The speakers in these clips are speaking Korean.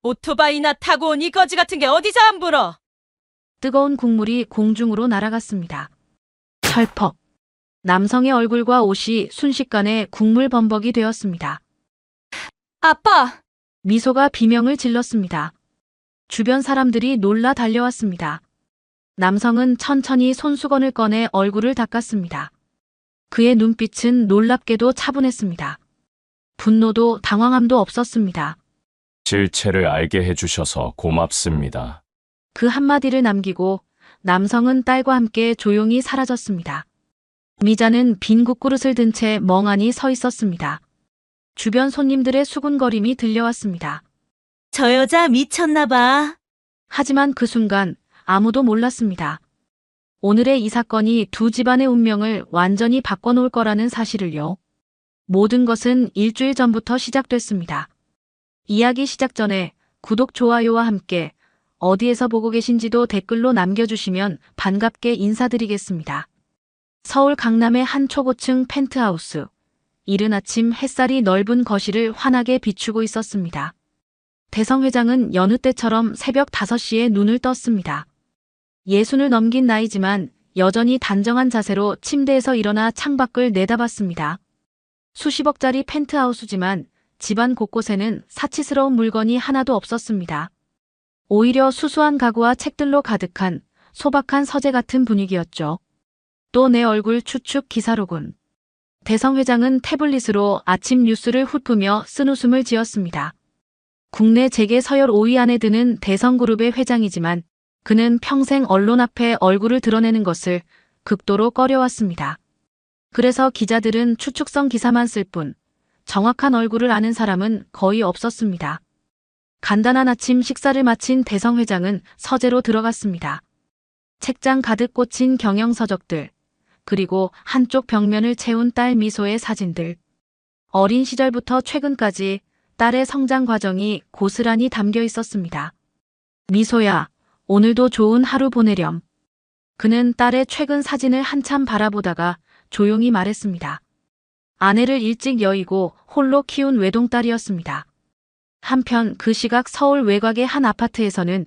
오토바이나 타고 온 이 거지 같은 게 어디서 안 불어? 뜨거운 국물이 공중으로 날아갔습니다. 펄퍽. 남성의 얼굴과 옷이 순식간에 국물 범벅이 되었습니다. 아빠! 미소가 비명을 질렀습니다. 주변 사람들이 놀라 달려왔습니다. 남성은 천천히 손수건을 꺼내 얼굴을 닦았습니다. 그의 눈빛은 놀랍게도 차분했습니다. 분노도 당황함도 없었습니다. 실체를 알게 해주셔서 고맙습니다. 그 한마디를 남기고 남성은 딸과 함께 조용히 사라졌습니다. 미자는 빈 국그릇을 든 채 멍하니 서 있었습니다. 주변 손님들의 수군거림이 들려왔습니다. 저 여자 미쳤나 봐. 하지만 그 순간 아무도 몰랐습니다. 오늘의 이 사건이 두 집안의 운명을 완전히 바꿔놓을 거라는 사실을요. 모든 것은 일주일 전부터 시작됐습니다. 이야기 시작 전에 구독, 좋아요와 함께 어디에서 보고 계신지도 댓글로 남겨주시면 반갑게 인사드리겠습니다. 서울 강남의 한 초고층 펜트하우스. 이른 아침 햇살이 넓은 거실을 환하게 비추고 있었습니다. 대성 회장은 여느 때처럼 새벽 5시에 눈을 떴습니다. 60을 넘긴 나이지만 여전히 단정한 자세로 침대에서 일어나 창밖을 내다봤습니다. 수십억짜리 펜트하우스지만 집안 곳곳에는 사치스러운 물건이 하나도 없었습니다. 오히려 수수한 가구와 책들로 가득한 소박한 서재 같은 분위기였죠. 또 내 얼굴 추측 기사로군. 대성 회장은 태블릿으로 아침 뉴스를 훑으며 쓴웃음을 지었습니다. 국내 재계 서열 5위 안에 드는 대성그룹의 회장이지만 그는 평생 언론 앞에 얼굴을 드러내는 것을 극도로 꺼려왔습니다. 그래서 기자들은 추측성 기사만 쓸 뿐 정확한 얼굴을 아는 사람은 거의 없었습니다. 간단한 아침 식사를 마친 대성 회장은 서재로 들어갔습니다. 책장 가득 꽂힌 경영서적들, 그리고 한쪽 벽면을 채운 딸 미소의 사진들. 어린 시절부터 최근까지 딸의 성장 과정이 고스란히 담겨 있었습니다. 미소야, 오늘도 좋은 하루 보내렴. 그는 딸의 최근 사진을 한참 바라보다가 조용히 말했습니다. 아내를 일찍 여의고 홀로 키운 외동딸이었습니다. 한편 그 시각 서울 외곽의 한 아파트에서는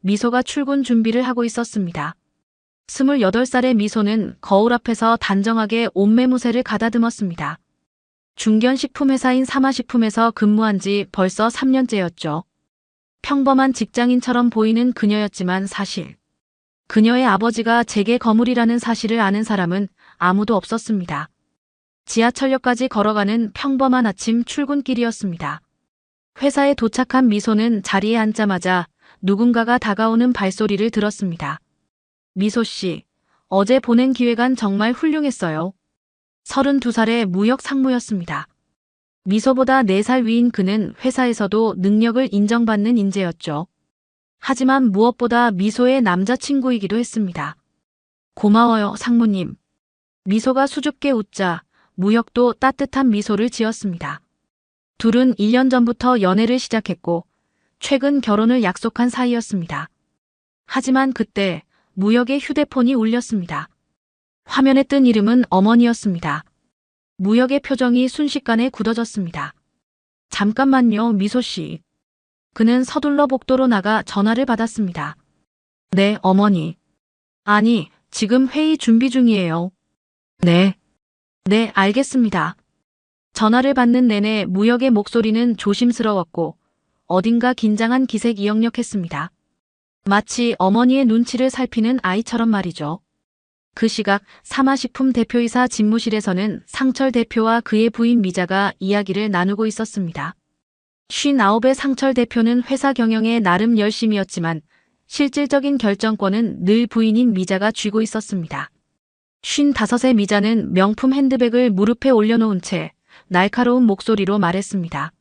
미소가 출근 준비를 하고 있었습니다. 28살의 미소는 거울 앞에서 단정하게 옷매무새를 가다듬었습니다. 중견식품회사인 사마식품에서 근무한 지 벌써 3년째였죠. 평범한 직장인처럼 보이는 그녀였지만 사실 그녀의 아버지가 재계 거물이라는 사실을 아는 사람은 아무도 없었습니다. 지하철역까지 걸어가는 평범한 아침 출근길이었습니다. 회사에 도착한 미소는 자리에 앉자마자 누군가가 다가오는 발소리를 들었습니다. 미소 씨, 어제 보낸 기획안 정말 훌륭했어요. 32살의 무역 상무였습니다. 미소보다 4살 위인 그는 회사에서도 능력을 인정받는 인재였죠. 하지만 무엇보다 미소의 남자친구이기도 했습니다. 고마워요, 상무님. 미소가 수줍게 웃자 무역도 따뜻한 미소를 지었습니다. 둘은 1년 전부터 연애를 시작했고 최근 결혼을 약속한 사이였습니다. 하지만 그때 무역의 휴대폰이 울렸습니다. 화면에 뜬 이름은 어머니였습니다. 무역의 표정이 순식간에 굳어졌습니다. 잠깐만요, 미소 씨. 그는 서둘러 복도로 나가 전화를 받았습니다. 네, 어머니. 아니, 지금 회의 준비 중이에요. 네. 네, 알겠습니다. 전화를 받는 내내 무역의 목소리는 조심스러웠고 어딘가 긴장한 기색이 역력했습니다. 마치 어머니의 눈치를 살피는 아이처럼 말이죠. 그 시각 사마식품 대표이사 집무실에서는 상철 대표와 그의 부인 미자가 이야기를 나누고 있었습니다. 59의 상철 대표는 회사 경영에 나름 열심이었지만 실질적인 결정권은 늘 부인인 미자가 쥐고 있었습니다. 55의 미자는 명품 핸드백을 무릎에 올려놓은 채 날카로운 목소리로 말했습니다.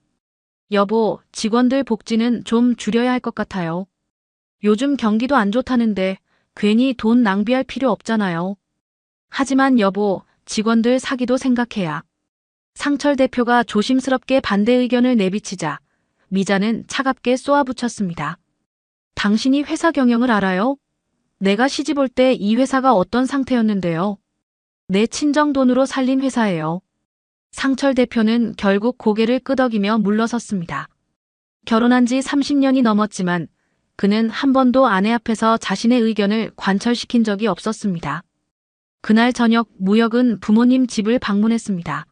여보, 직원들 복지는 좀 줄여야 할 것 같아요. 요즘 경기도 안 좋다는데 괜히 돈 낭비할 필요 없잖아요. 하지만 여보, 직원들 사기도 생각해야. 상철 대표가 조심스럽게 반대 의견을 내비치자 미자는 차갑게 쏘아붙였습니다. 당신이 회사 경영을 알아요? 내가 시집 올 때 이 회사가 어떤 상태였는데요. 내 친정 돈으로 살린 회사예요. 상철 대표는 결국 고개를 끄덕이며 물러섰습니다. 결혼한 지 30년이 넘었지만 그는 한 번도 아내 앞에서 자신의 의견을 관철시킨 적이 없었습니다. 그날 저녁 무혁은 부모님 집을 방문했습니다.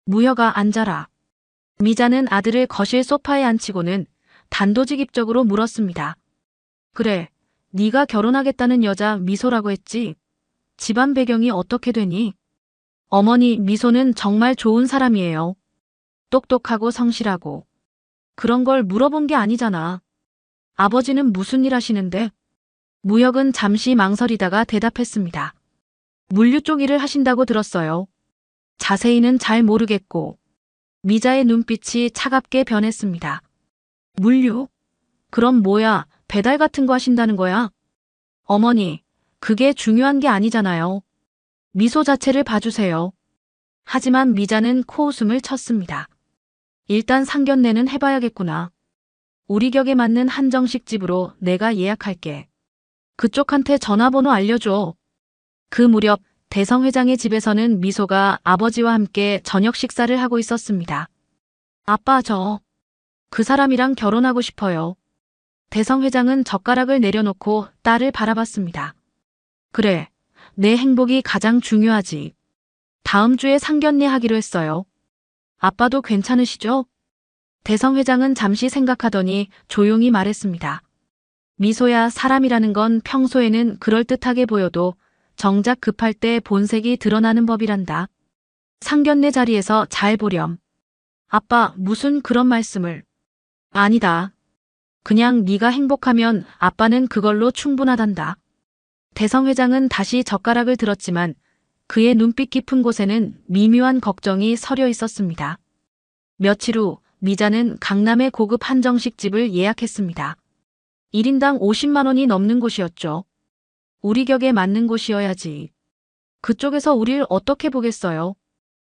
무혁아, 앉아라. 미자는 아들을 거실 소파에 앉히고는 단도직입적으로 물었습니다. 그래, 네가 결혼하겠다는 여자 미소라고 했지? 집안 배경이 어떻게 되니? 어머니, 미소는 정말 좋은 사람이에요. 똑똑하고 성실하고. 그런 걸 물어본 게 아니잖아. 아버지는 무슨 일 하시는데? 무혁은 잠시 망설이다가 대답했습니다. 물류 쪽 일을 하신다고 들었어요. 자세히는 잘 모르겠고. 미자의 눈빛이 차갑게 변했습니다. 물류? 그럼 뭐야, 배달 같은 거 하신다는 거야? 어머니, 그게 중요한 게 아니잖아요. 미소 자체를 봐주세요. 하지만 미자는 코웃음을 쳤습니다. 일단 상견례는 해봐야겠구나. 우리 격에 맞는 한정식 집으로 내가 예약할게. 그쪽한테 전화번호 알려줘. 그 무렵 대성 회장의 집에서는 미소가 아버지와 함께 저녁 식사를 하고 있었습니다. 아빠, 저 그 사람이랑 결혼하고 싶어요. 대성 회장은 젓가락을 내려놓고 딸을 바라봤습니다. 그래, 내 행복이 가장 중요하지. 다음 주에 상견례 하기로 했어요. 아빠도 괜찮으시죠? 대성 회장은 잠시 생각하더니 조용히 말했습니다. 미소야, 사람이라는 건 평소에는 그럴듯하게 보여도 정작 급할 때 본색이 드러나는 법이란다. 상견례 자리에서 잘 보렴. 아빠, 무슨 그런 말씀을. 아니다. 그냥 네가 행복하면 아빠는 그걸로 충분하단다. 대성 회장은 다시 젓가락을 들었지만 그의 눈빛 깊은 곳에는 미묘한 걱정이 서려 있었습니다. 며칠 후 미자는 강남의 고급 한정식 집을 예약했습니다. 1인당 50만 원이 넘는 곳이었죠. 우리 격에 맞는 곳이어야지. 그쪽에서 우릴 어떻게 보겠어요?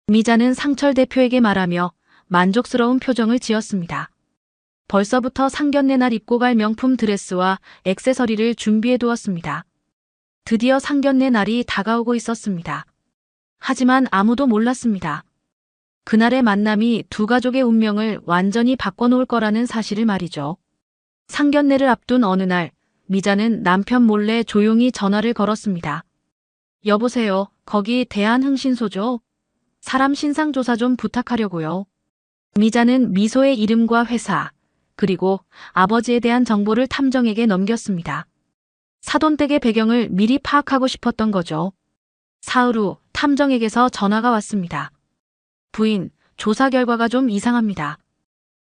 미자는 상철 대표에게 말하며 만족스러운 표정을 지었습니다. 벌써부터 상견례 날 입고 갈 명품 드레스와 액세서리를 준비해 두었습니다. 드디어 상견례 날이 다가오고 있었습니다. 하지만 아무도 몰랐습니다. 그날의 만남이 두 가족의 운명을 완전히 바꿔놓을 거라는 사실을 말이죠. 상견례를 앞둔 어느 날, 미자는 남편 몰래 조용히 전화를 걸었습니다. 여보세요, 거기 대한흥신소죠? 사람 신상 조사 좀 부탁하려고요. 미자는 미소의 이름과 회사, 그리고 아버지에 대한 정보를 탐정에게 넘겼습니다. 사돈댁의 배경을 미리 파악하고 싶었던 거죠. 사흘 후 탐정에게서 전화가 왔습니다. 부인, 조사 결과가 좀 이상합니다.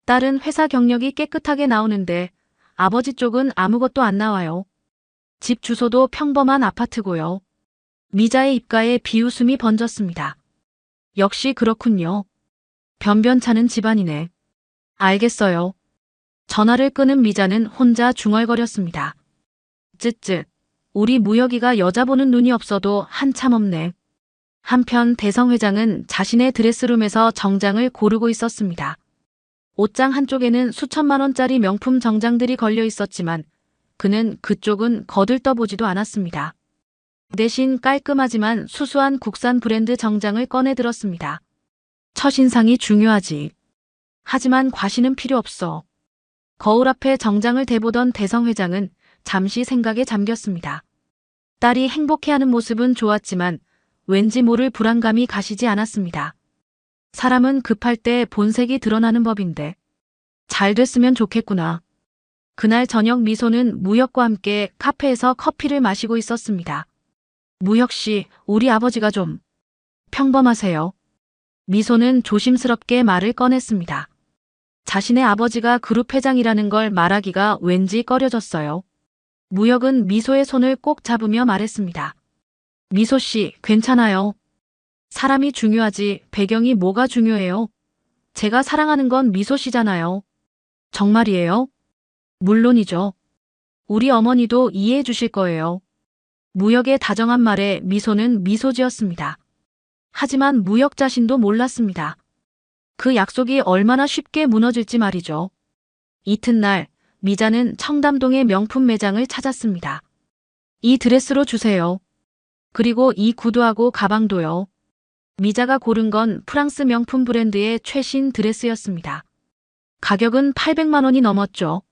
딸은 회사 경력이 깨끗하게 나오는데 아버지 쪽은 아무것도 안 나와요. 집 주소도 평범한 아파트고요. 미자의 입가에 비웃음이 번졌습니다. 역시 그렇군요. 변변찮은 집안이네. 알겠어요. 전화를 끊은 미자는 혼자 중얼거렸습니다. 쯧쯧. 우리 무혁이가 여자 보는 눈이 없어도 한참 없네. 한편 대성 회장은 자신의 드레스룸에서 정장을 고르고 있었습니다. 옷장 한쪽에는 수천만 원짜리 명품 정장들이 걸려 있었지만 그는 그쪽은 거들떠보지도 않았습니다. 대신 깔끔하지만 수수한 국산 브랜드 정장을 꺼내 들었습니다. 첫인상이 중요하지. 하지만 과시는 필요 없어. 거울 앞에 정장을 대보던 대성 회장은 잠시 생각에 잠겼습니다. 딸이 행복해하는 모습은 좋았지만 왠지 모를 불안감이 가시지 않았습니다. 사람은 급할 때 본색이 드러나는 법인데 잘 됐으면 좋겠구나. 그날 저녁 미소는 무혁과 함께 카페에서 커피를 마시고 있었습니다. 무혁 씨, 우리 아버지가 좀 평범하세요. 미소는 조심스럽게 말을 꺼냈습니다. 자신의 아버지가 그룹 회장이라는 걸 말하기가 왠지 꺼려졌어요. 무혁은 미소의 손을 꼭 잡으며 말했습니다. 미소 씨, 괜찮아요. 사람이 중요하지 배경이 뭐가 중요해요. 제가 사랑하는 건 미소 씨잖아요. 정말이에요? 물론이죠. 우리 어머니도 이해해 주실 거예요. 무혁의 다정한 말에 미소는 미소 지었습니다. 하지만 무혁 자신도 몰랐습니다. 그 약속이 얼마나 쉽게 무너질지 말이죠. 이튿날 미자는 청담동의 명품 매장을 찾았습니다. 이 드레스로 주세요. 그리고 이 구두하고 가방도요. 미자가 고른 건 프랑스 명품 브랜드의 최신 드레스였습니다. 가격은 800만 원이 넘었죠.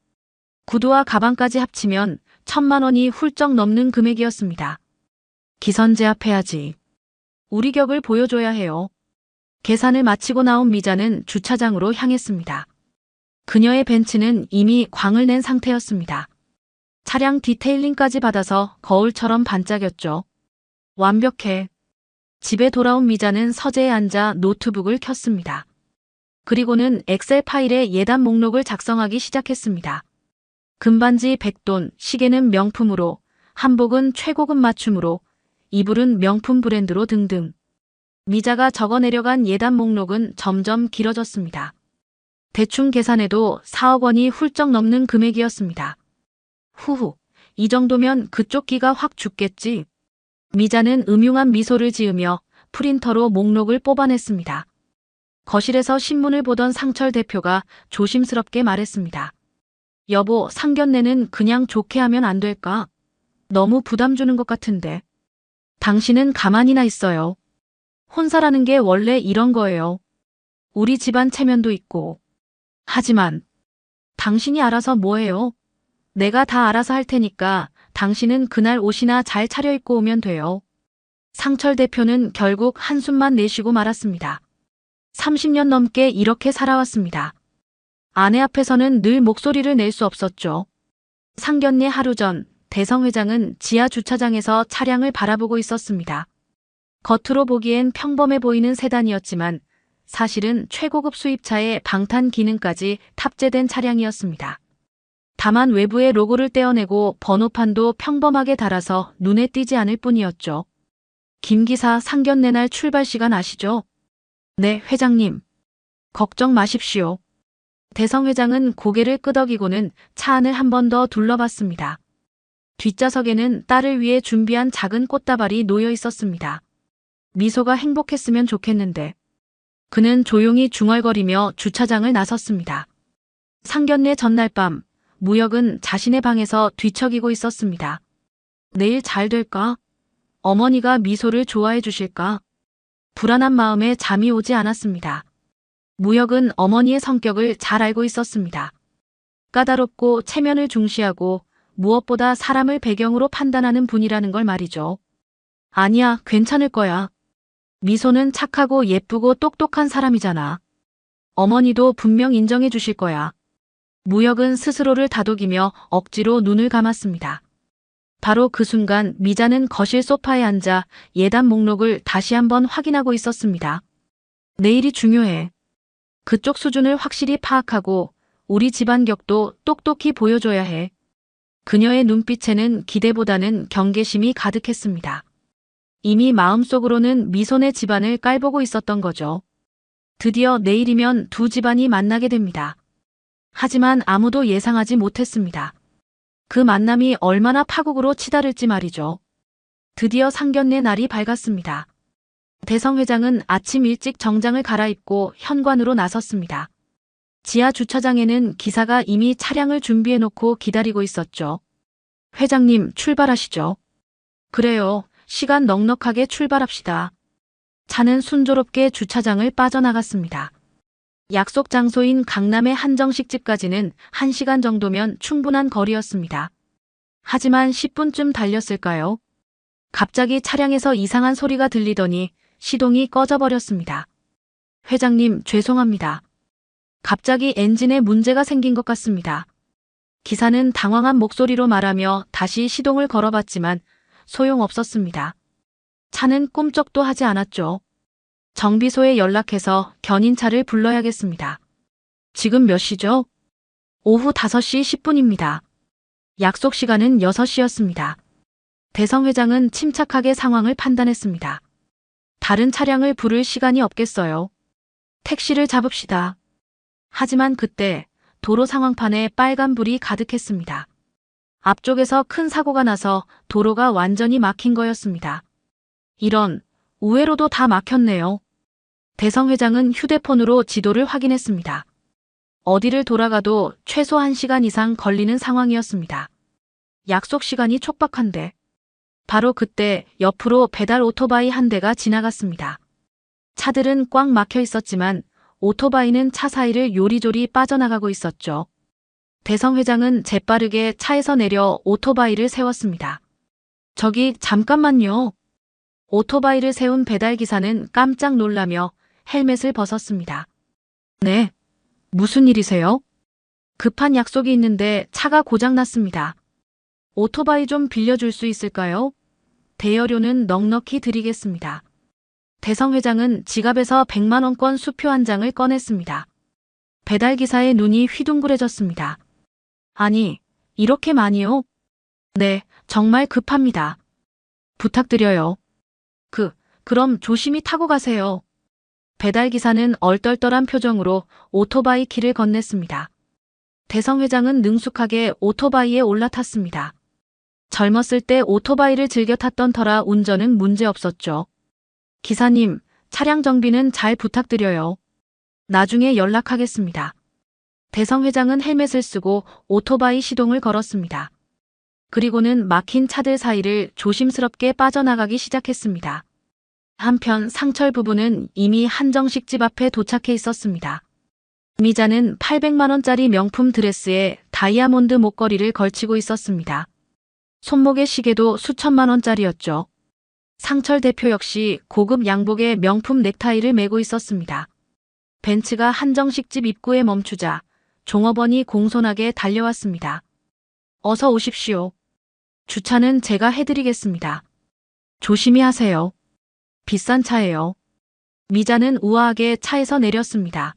구두와 가방까지 합치면 1000만 원이 훌쩍 넘는 금액이었습니다. 기선제압해야지. 우리 격을 보여줘야 해요. 계산을 마치고 나온 미자는 주차장으로 향했습니다. 그녀의 벤츠는 이미 광을 낸 상태였습니다. 차량 디테일링까지 받아서 거울처럼 반짝였죠. 완벽해. 집에 돌아온 미자는 서재에 앉아 노트북을 켰습니다. 그리고는 엑셀 파일에 예단 목록을 작성하기 시작했습니다. 금반지 100돈, 시계는 명품으로, 한복은 최고급 맞춤으로, 이불은 명품 브랜드로 등등. 미자가 적어내려간 예단 목록은 점점 길어졌습니다. 대충 계산해도 4억 원이 훌쩍 넘는 금액이었습니다. 후후, 이 정도면 그쪽 기가 확 죽겠지. 미자는 음흉한 미소를 지으며 프린터로 목록을 뽑아냈습니다. 거실에서 신문을 보던 상철 대표가 조심스럽게 말했습니다. 여보, 상견례는 그냥 좋게 하면 안 될까? 너무 부담 주는 것 같은데. 당신은 가만히나 있어요. 혼사라는 게 원래 이런 거예요. 우리 집안 체면도 있고. 하지만 당신이 알아서 뭐해요? 내가 다 알아서 할 테니까 당신은 그날 옷이나 잘 차려입고 오면 돼요. 상철 대표는 결국 한숨만 내쉬고 말았습니다. 30년 넘게 이렇게 살아왔습니다. 아내 앞에서는 늘 목소리를 낼 수 없었죠. 상견례 하루 전 대성 회장은 지하 주차장에서 차량을 바라보고 있었습니다. 겉으로 보기엔 평범해 보이는 세단이었지만 사실은 최고급 수입차에 방탄 기능까지 탑재된 차량이었습니다. 다만 외부의 로고를 떼어내고 번호판도 평범하게 달아서 눈에 띄지 않을 뿐이었죠. 김 기사, 상견례 날 출발 시간 아시죠? 네, 회장님. 걱정 마십시오. 대성 회장은 고개를 끄덕이고는 차 안을 한 번 더 둘러봤습니다. 뒷좌석에는 딸을 위해 준비한 작은 꽃다발이 놓여 있었습니다. 미소가 행복했으면 좋겠는데. 그는 조용히 중얼거리며 주차장을 나섰습니다. 상견례 전날 밤, 무역은 자신의 방에서 뒤척이고 있었습니다. 내일 잘 될까? 어머니가 미소를 좋아해 주실까? 불안한 마음에 잠이 오지 않았습니다. 무역은 어머니의 성격을 잘 알고 있었습니다. 까다롭고 체면을 중시하고 무엇보다 사람을 배경으로 판단하는 분이라는 걸 말이죠. 아니야, 괜찮을 거야. 미소는 착하고 예쁘고 똑똑한 사람이잖아. 어머니도 분명 인정해 주실 거야. 무역은 스스로를 다독이며 억지로 눈을 감았습니다. 바로 그 순간 미자는 거실 소파에 앉아 예단 목록을 다시 한번 확인하고 있었습니다. 내일이 중요해. 그쪽 수준을 확실히 파악하고 우리 집안 격도 똑똑히 보여줘야 해. 그녀의 눈빛에는 기대보다는 경계심이 가득했습니다. 이미 마음속으로는 미손의 집안을 깔보고 있었던 거죠. 드디어 내일이면 두 집안이 만나게 됩니다. 하지만 아무도 예상하지 못했습니다. 그 만남이 얼마나 파국으로 치달을지 말이죠. 드디어 상견례 날이 밝았습니다. 대성 회장은 아침 일찍 정장을 갈아입고 현관으로 나섰습니다. 지하 주차장에는 기사가 이미 차량을 준비해놓고 기다리고 있었죠. 회장님, 출발하시죠. 그래요. 시간 넉넉하게 출발합시다. 차는 순조롭게 주차장을 빠져나갔습니다. 약속 장소인 강남의 한정식집까지는 1시간 정도면 충분한 거리였습니다. 하지만 10분쯤 달렸을까요? 갑자기 차량에서 이상한 소리가 들리더니 시동이 꺼져버렸습니다. 회장님, 죄송합니다. 갑자기 엔진에 문제가 생긴 것 같습니다. 기사는 당황한 목소리로 말하며 다시 시동을 걸어봤지만 소용없었습니다. 차는 꿈쩍도 하지 않았죠. 정비소에 연락해서 견인차를 불러야겠습니다. 지금 몇 시죠? 오후 5시 10분입니다. 약속 시간은 6시였습니다. 대성 회장은 침착하게 상황을 판단했습니다. 다른 차량을 부를 시간이 없겠어요. 택시를 잡읍시다. 하지만 그때 도로 상황판에 빨간불이 가득했습니다. 앞쪽에서 큰 사고가 나서 도로가 완전히 막힌 거였습니다. 이런, 우회로도 다 막혔네요. 대성 회장은 휴대폰으로 지도를 확인했습니다. 어디를 돌아가도 최소 1시간 이상 걸리는 상황이었습니다. 약속 시간이 촉박한데. 바로 그때 옆으로 배달 오토바이 한 대가 지나갔습니다. 차들은 꽉 막혀 있었지만 오토바이는 차 사이를 요리조리 빠져나가고 있었죠. 대성 회장은 재빠르게 차에서 내려 오토바이를 세웠습니다. 저기 잠깐만요. 오토바이를 세운 배달기사는 깜짝 놀라며 헬멧을 벗었습니다. 네. 무슨 일이세요? 급한 약속이 있는데 차가 고장났습니다. 오토바이 좀 빌려줄 수 있을까요? 대여료는 넉넉히 드리겠습니다. 대성 회장은 지갑에서 100만 원권 수표 한 장을 꺼냈습니다. 배달기사의 눈이 휘둥그레졌습니다. 아니, 이렇게 많이요? 네, 정말 급합니다. 부탁드려요. 그럼 조심히 타고 가세요. 배달기사는 얼떨떨한 표정으로 오토바이 키를 건넸습니다. 대성 회장은 능숙하게 오토바이에 올라탔습니다. 젊었을 때 오토바이를 즐겨 탔던 터라 운전은 문제없었죠. 기사님, 차량 정비는 잘 부탁드려요. 나중에 연락하겠습니다. 대성 회장은 헬멧을 쓰고 오토바이 시동을 걸었습니다. 그리고는 막힌 차들 사이를 조심스럽게 빠져나가기 시작했습니다. 한편 상철 부부는 이미 한정식 집 앞에 도착해 있었습니다. 미자는 800만 원짜리 명품 드레스에 다이아몬드 목걸이를 걸치고 있었습니다. 손목의 시계도 수천만 원짜리였죠. 상철 대표 역시 고급 양복에 명품 넥타이를 메고 있었습니다. 벤츠가 한정식 집 입구에 멈추자 종업원이 공손하게 달려왔습니다. 어서 오십시오. 주차는 제가 해드리겠습니다. 조심히 하세요. 비싼 차예요. 미자는 우아하게 차에서 내렸습니다.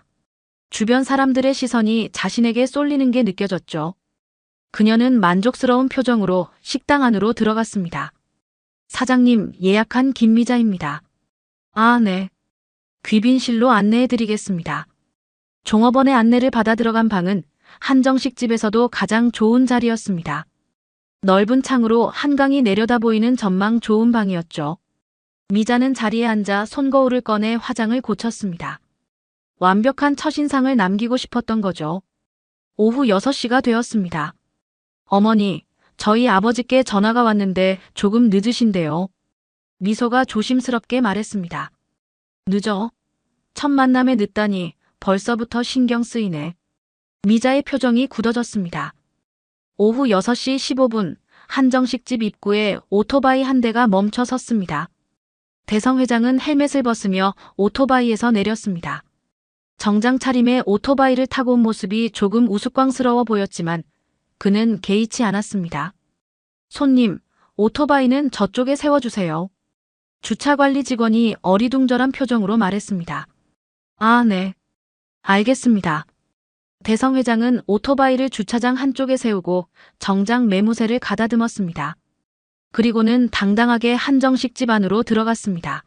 주변 사람들의 시선이 자신에게 쏠리는 게 느껴졌죠. 그녀는 만족스러운 표정으로 식당 안으로 들어갔습니다. 사장님, 예약한 김미자입니다. 아, 네. 귀빈실로 안내해드리겠습니다. 종업원의 안내를 받아 들어간 방은 한정식 집에서도 가장 좋은 자리였습니다. 넓은 창으로 한강이 내려다 보이는 전망 좋은 방이었죠. 미자는 자리에 앉아 손거울을 꺼내 화장을 고쳤습니다. 완벽한 첫인상을 남기고 싶었던 거죠. 오후 6시가 되었습니다. 어머니, 저희 아버지께 전화가 왔는데 조금 늦으신데요. 미소가 조심스럽게 말했습니다. 늦어? 첫 만남에 늦다니 벌써부터 신경 쓰이네. 미자의 표정이 굳어졌습니다. 오후 6시 15분 한정식 집 입구에 오토바이 한 대가 멈춰 섰습니다. 대성 회장은 헬멧을 벗으며 오토바이에서 내렸습니다. 정장 차림의 오토바이를 타고 온 모습이 조금 우스꽝스러워 보였지만 그는 개의치 않았습니다. 손님, 오토바이는 저쪽에 세워주세요. 주차관리 직원이 어리둥절한 표정으로 말했습니다. 아, 네. 알겠습니다. 대성 회장은 오토바이를 주차장 한쪽에 세우고 정장 매무새를 가다듬었습니다. 그리고는 당당하게 한정식 집 안으로 들어갔습니다.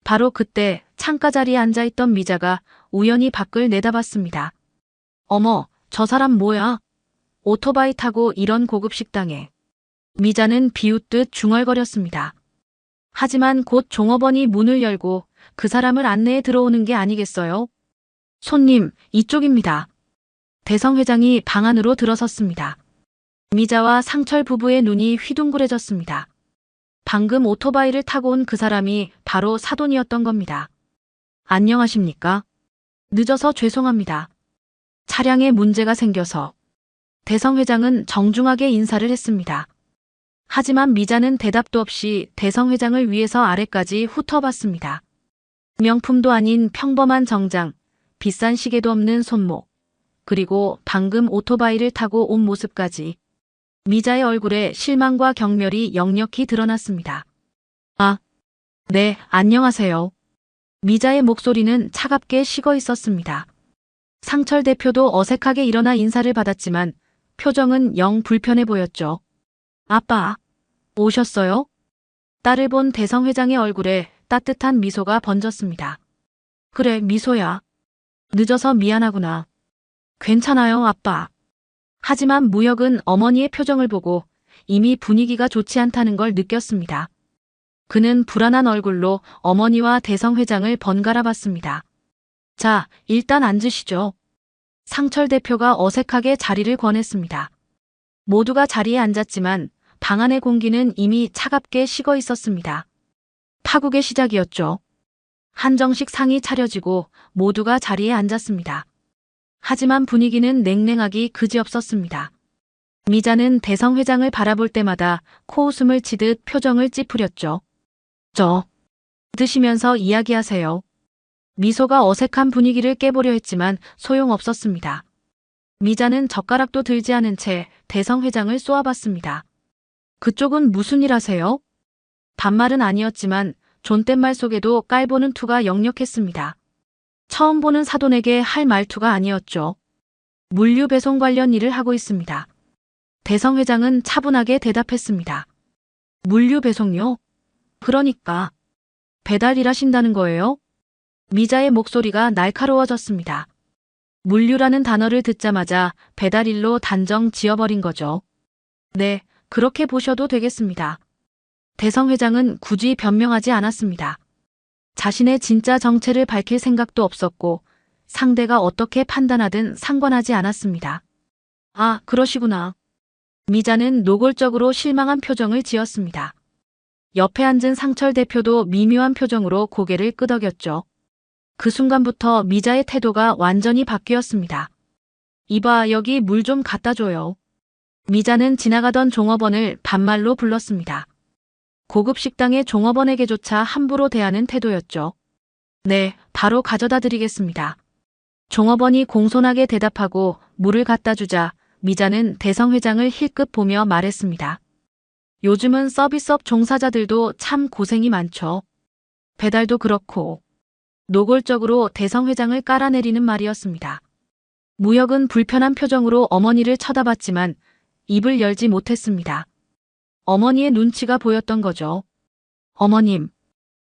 바로 그때 창가 자리에 앉아있던 미자가 우연히 밖을 내다봤습니다. 어머, 저 사람 뭐야? 오토바이 타고 이런 고급 식당에. 미자는 비웃듯 중얼거렸습니다. 하지만 곧 종업원이 문을 열고 그 사람을 안내해 들어오는 게 아니겠어요? 손님, 이쪽입니다. 대성 회장이 방 안으로 들어섰습니다. 미자와 상철 부부의 눈이 휘둥그레졌습니다. 방금 오토바이를 타고 온 그 사람이 바로 사돈이었던 겁니다. 안녕하십니까? 늦어서 죄송합니다. 차량에 문제가 생겨서. 대성 회장은 정중하게 인사를 했습니다. 하지만 미자는 대답도 없이 대성 회장을 위에서 아래까지 훑어봤습니다. 명품도 아닌 평범한 정장, 비싼 시계도 없는 손목, 그리고 방금 오토바이를 타고 온 모습까지. 미자의 얼굴에 실망과 경멸이 역력히 드러났습니다. 아, 네, 안녕하세요. 미자의 목소리는 차갑게 식어 있었습니다. 상철 대표도 어색하게 일어나 인사를 받았지만 표정은 영 불편해 보였죠. 아빠, 오셨어요? 딸을 본 대성 회장의 얼굴에 따뜻한 미소가 번졌습니다. 그래, 미소야. 늦어서 미안하구나. 괜찮아요, 아빠. 하지만 무역은 어머니의 표정을 보고 이미 분위기가 좋지 않다는 걸 느꼈습니다. 그는 불안한 얼굴로 어머니와 대성 회장을 번갈아 봤습니다. 자, 일단 앉으시죠. 상철 대표가 어색하게 자리를 권했습니다. 모두가 자리에 앉았지만 방 안의 공기는 이미 차갑게 식어 있었습니다. 파국의 시작이었죠. 한정식 상이 차려지고 모두가 자리에 앉았습니다. 하지만 분위기는 냉랭하기 그지없었습니다. 미자는 대성 회장을 바라볼 때마다 코웃음을 치듯 표정을 찌푸렸죠. 드시면서 이야기하세요. 미소가 어색한 분위기를 깨보려 했지만 소용없었습니다. 미자는 젓가락도 들지 않은 채 대성 회장을 쏘아봤습니다. 그쪽은 무슨 일 하세요? 반말은 아니었지만 존댓말 속에도 깔보는 투가 역력했습니다. 처음 보는 사돈에게 할 말투가 아니었죠. 물류 배송 관련 일을 하고 있습니다. 대성 회장은 차분하게 대답했습니다. 물류 배송요? 그러니까 배달 일하신다는 거예요? 미자의 목소리가 날카로워졌습니다. 물류라는 단어를 듣자마자 배달일로 단정 지어버린 거죠. 네, 그렇게 보셔도 되겠습니다. 대성 회장은 굳이 변명하지 않았습니다. 자신의 진짜 정체를 밝힐 생각도 없었고 상대가 어떻게 판단하든 상관하지 않았습니다. 아, 그러시구나. 미자는 노골적으로 실망한 표정을 지었습니다. 옆에 앉은 상철 대표도 미묘한 표정으로 고개를 끄덕였죠. 그 순간부터 미자의 태도가 완전히 바뀌었습니다. 이봐, 여기 물 좀 갖다 줘요. 미자는 지나가던 종업원을 반말로 불렀습니다. 고급 식당의 종업원에게조차 함부로 대하는 태도였죠. 네, 바로 가져다 드리겠습니다. 종업원이 공손하게 대답하고 물을 갖다 주자 미자는 대성 회장을 힐끗 보며 말했습니다. 요즘은 서비스업 종사자들도 참 고생이 많죠. 배달도 그렇고. 노골적으로 대성 회장을 깔아내리는 말이었습니다. 무역은 불편한 표정으로 어머니를 쳐다봤지만 입을 열지 못했습니다. 어머니의 눈치가 보였던 거죠. 어머님.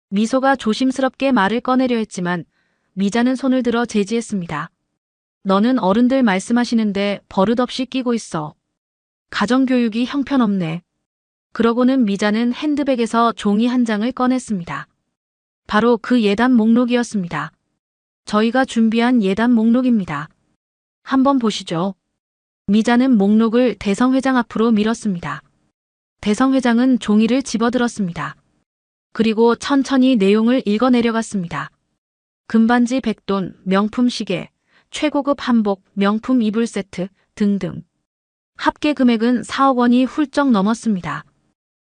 미소가 조심스럽게 말을 꺼내려 했지만 미자는 손을 들어 제지했습니다. 너는 어른들 말씀하시는데 버릇없이 끼고 있어. 가정교육이 형편없네. 그러고는 미자는 핸드백에서 종이 한 장을 꺼냈습니다. 바로 그 예단 목록이었습니다. 저희가 준비한 예단 목록입니다. 한번 보시죠. 미자는 목록을 대성 회장 앞으로 밀었습니다. 대성 회장은 종이를 집어들었습니다. 그리고 천천히 내용을 읽어내려갔습니다. 금반지 100돈, 명품 시계, 최고급 한복, 명품 이불 세트 등등. 합계 금액은 4억 원이 훌쩍 넘었습니다.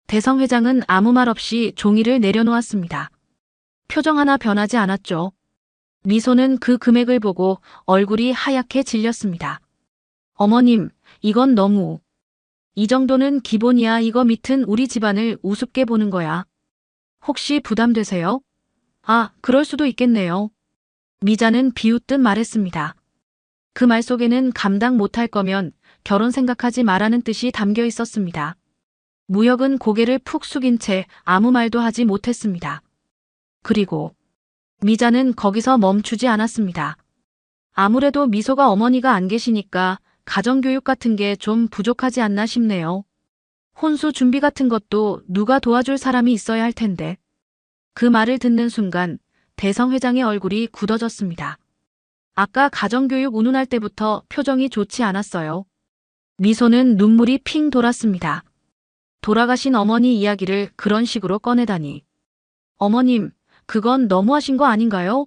대성 회장은 아무 말 없이 종이를 내려놓았습니다. 표정 하나 변하지 않았죠. 미소는 그 금액을 보고 얼굴이 하얗게 질렸습니다. 어머님, 이건 너무. 이 정도는 기본이야. 이거 밑은 우리 집안을 우습게 보는 거야. 혹시 부담되세요? 아, 그럴 수도 있겠네요. 미자는 비웃듯 말했습니다. 그 말 속에는 감당 못할 거면 결혼 생각하지 말라는 뜻이 담겨 있었습니다. 무역은 고개를 푹 숙인 채 아무 말도 하지 못했습니다. 그리고 미자는 거기서 멈추지 않았습니다. 아무래도 미소가 어머니가 안 계시니까 가정교육 같은 게 좀 부족하지 않나 싶네요. 혼수 준비 같은 것도 누가 도와줄 사람이 있어야 할 텐데. 그 말을 듣는 순간 대성 회장의 얼굴이 굳어졌습니다. 아까 가정교육 운운할 때부터 표정이 좋지 않았어요. 미소는 눈물이 핑 돌았습니다. 돌아가신 어머니 이야기를 그런 식으로 꺼내다니. 어머님, 그건 너무하신 거 아닌가요?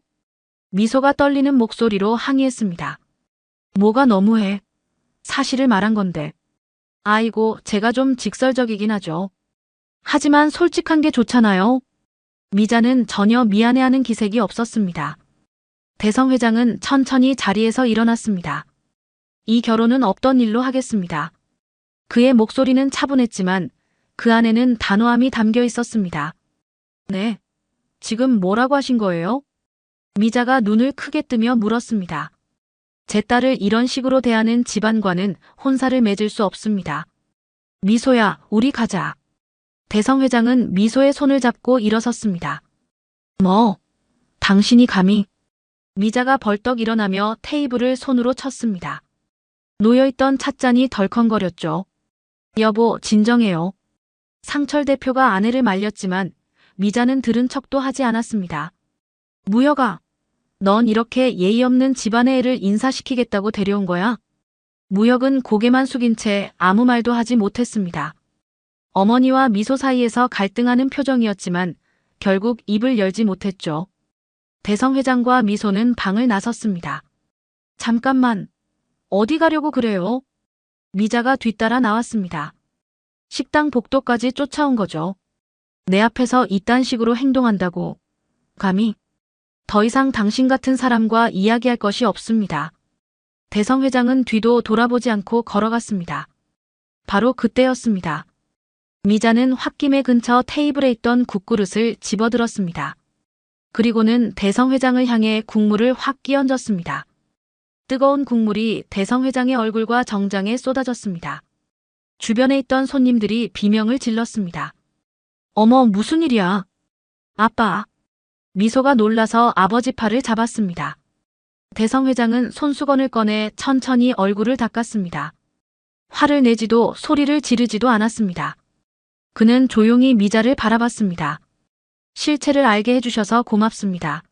미소가 떨리는 목소리로 항의했습니다. 뭐가 너무해? 사실을 말한 건데. 아이고, 제가 좀 직설적이긴 하죠. 하지만 솔직한 게 좋잖아요. 미자는 전혀 미안해하는 기색이 없었습니다. 대성 회장은 천천히 자리에서 일어났습니다. 이 결혼은 없던 일로 하겠습니다. 그의 목소리는 차분했지만 그 안에는 단호함이 담겨 있었습니다. 네. 지금 뭐라고 하신 거예요? 미자가 눈을 크게 뜨며 물었습니다. 제 딸을 이런 식으로 대하는 집안과는 혼사를 맺을 수 없습니다. 미소야, 우리 가자. 대성 회장은 미소의 손을 잡고 일어섰습니다. 뭐? 당신이 감히? 미자가 벌떡 일어나며 테이블을 손으로 쳤습니다. 놓여있던 찻잔이 덜컹거렸죠. 여보, 진정해요. 상철 대표가 아내를 말렸지만 미자는 들은 척도 하지 않았습니다. 무여가, 넌 이렇게 예의 없는 집안의 애를 인사시키겠다고 데려온 거야? 무역은 고개만 숙인 채 아무 말도 하지 못했습니다. 어머니와 미소 사이에서 갈등하는 표정이었지만 결국 입을 열지 못했죠. 대성 회장과 미소는 방을 나섰습니다. 잠깐만, 어디 가려고 그래요? 미자가 뒤따라 나왔습니다. 식당 복도까지 쫓아온 거죠. 내 앞에서 이딴 식으로 행동한다고. 감히. 더 이상 당신 같은 사람과 이야기할 것이 없습니다. 대성 회장은 뒤도 돌아보지 않고 걸어갔습니다. 바로 그때였습니다. 미자는 홧김에 근처 테이블에 있던 국그릇을 집어들었습니다. 그리고는 대성 회장을 향해 국물을 확 끼얹었습니다. 뜨거운 국물이 대성 회장의 얼굴과 정장에 쏟아졌습니다. 주변에 있던 손님들이 비명을 질렀습니다. 어머, 무슨 일이야? 아빠. 미소가 놀라서 아버지 팔을 잡았습니다. 대성 회장은 손수건을 꺼내 천천히 얼굴을 닦았습니다. 화를 내지도 소리를 지르지도 않았습니다. 그는 조용히 미자를 바라봤습니다. 실체를 알게 해주셔서 고맙습니다.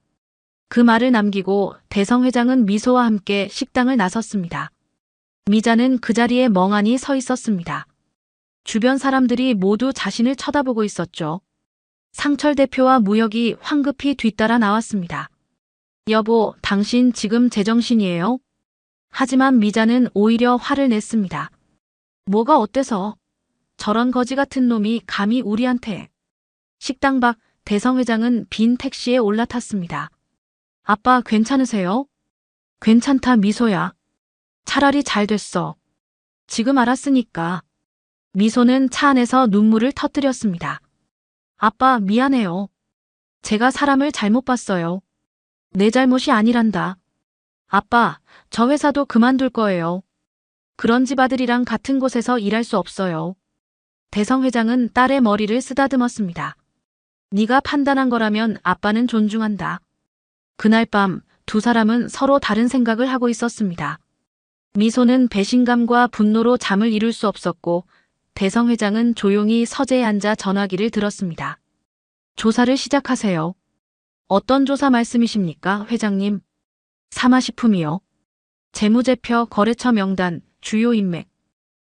그 말을 남기고 대성 회장은 미소와 함께 식당을 나섰습니다. 미자는 그 자리에 멍하니 서 있었습니다. 주변 사람들이 모두 자신을 쳐다보고 있었죠. 상철 대표와 무혁이 황급히 뒤따라 나왔습니다. 여보, 당신 지금 제정신이에요? 하지만 미자는 오히려 화를 냈습니다. 뭐가 어때서? 저런 거지 같은 놈이 감히 우리한테. 식당 밖 대성 회장은 빈 택시에 올라탔습니다. 아빠 괜찮으세요? 괜찮다 미소야. 차라리 잘 됐어. 지금 알았으니까. 미소는 차 안에서 눈물을 터뜨렸습니다. 아빠 미안해요. 제가 사람을 잘못 봤어요. 내 잘못이 아니란다. 아빠, 저 회사도 그만둘 거예요. 그런 집 아들이랑 같은 곳에서 일할 수 없어요. 대성 회장은 딸의 머리를 쓰다듬었습니다. 네가 판단한 거라면 아빠는 존중한다. 그날 밤 두 사람은 서로 다른 생각을 하고 있었습니다. 미소는 배신감과 분노로 잠을 이룰 수 없었고 대성 회장은 조용히 서재에 앉아 전화기를 들었습니다. 조사를 시작하세요. 어떤 조사 말씀이십니까, 회장님? 사마식품이요. 재무제표, 거래처 명단, 주요 인맥.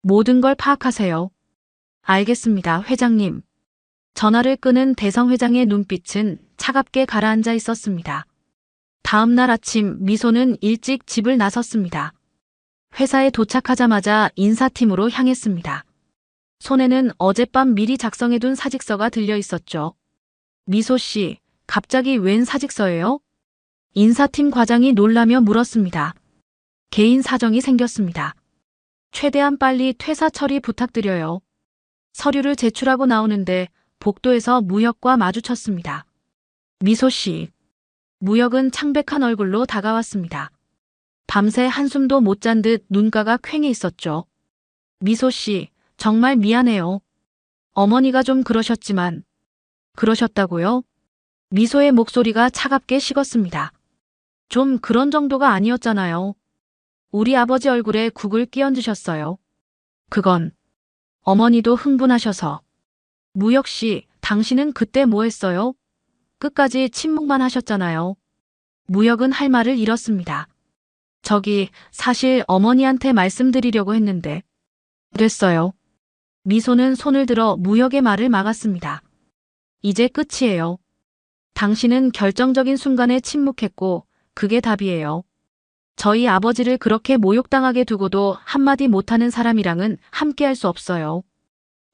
모든 걸 파악하세요. 알겠습니다, 회장님. 전화를 끄는 대성 회장의 눈빛은 차갑게 가라앉아 있었습니다. 다음 날 아침 미소는 일찍 집을 나섰습니다. 회사에 도착하자마자 인사팀으로 향했습니다. 손에는 어젯밤 미리 작성해둔 사직서가 들려 있었죠. 미소 씨, 갑자기 웬 사직서예요? 인사팀 과장이 놀라며 물었습니다. 개인 사정이 생겼습니다. 최대한 빨리 퇴사 처리 부탁드려요. 서류를 제출하고 나오는데 복도에서 무혁과 마주쳤습니다. 미소 씨. 무혁은 창백한 얼굴로 다가왔습니다. 밤새 한숨도 못 잔 듯 눈가가 퀭해 있었죠. 미소 씨, 정말 미안해요. 어머니가 좀 그러셨지만. 그러셨다고요? 미소의 목소리가 차갑게 식었습니다. 좀 그런 정도가 아니었잖아요. 우리 아버지 얼굴에 국을 끼얹으셨어요. 그건 어머니도 흥분하셔서. 무혁 씨, 당신은 그때 뭐 했어요? 끝까지 침묵만 하셨잖아요. 무혁은 할 말을 잃었습니다. 저기 사실 어머니한테 말씀드리려고 했는데. 됐어요. 미소는 손을 들어 무혁의 말을 막았습니다. 이제 끝이에요. 당신은 결정적인 순간에 침묵했고 그게 답이에요. 저희 아버지를 그렇게 모욕당하게 두고도 한마디 못하는 사람이랑은 함께할 수 없어요.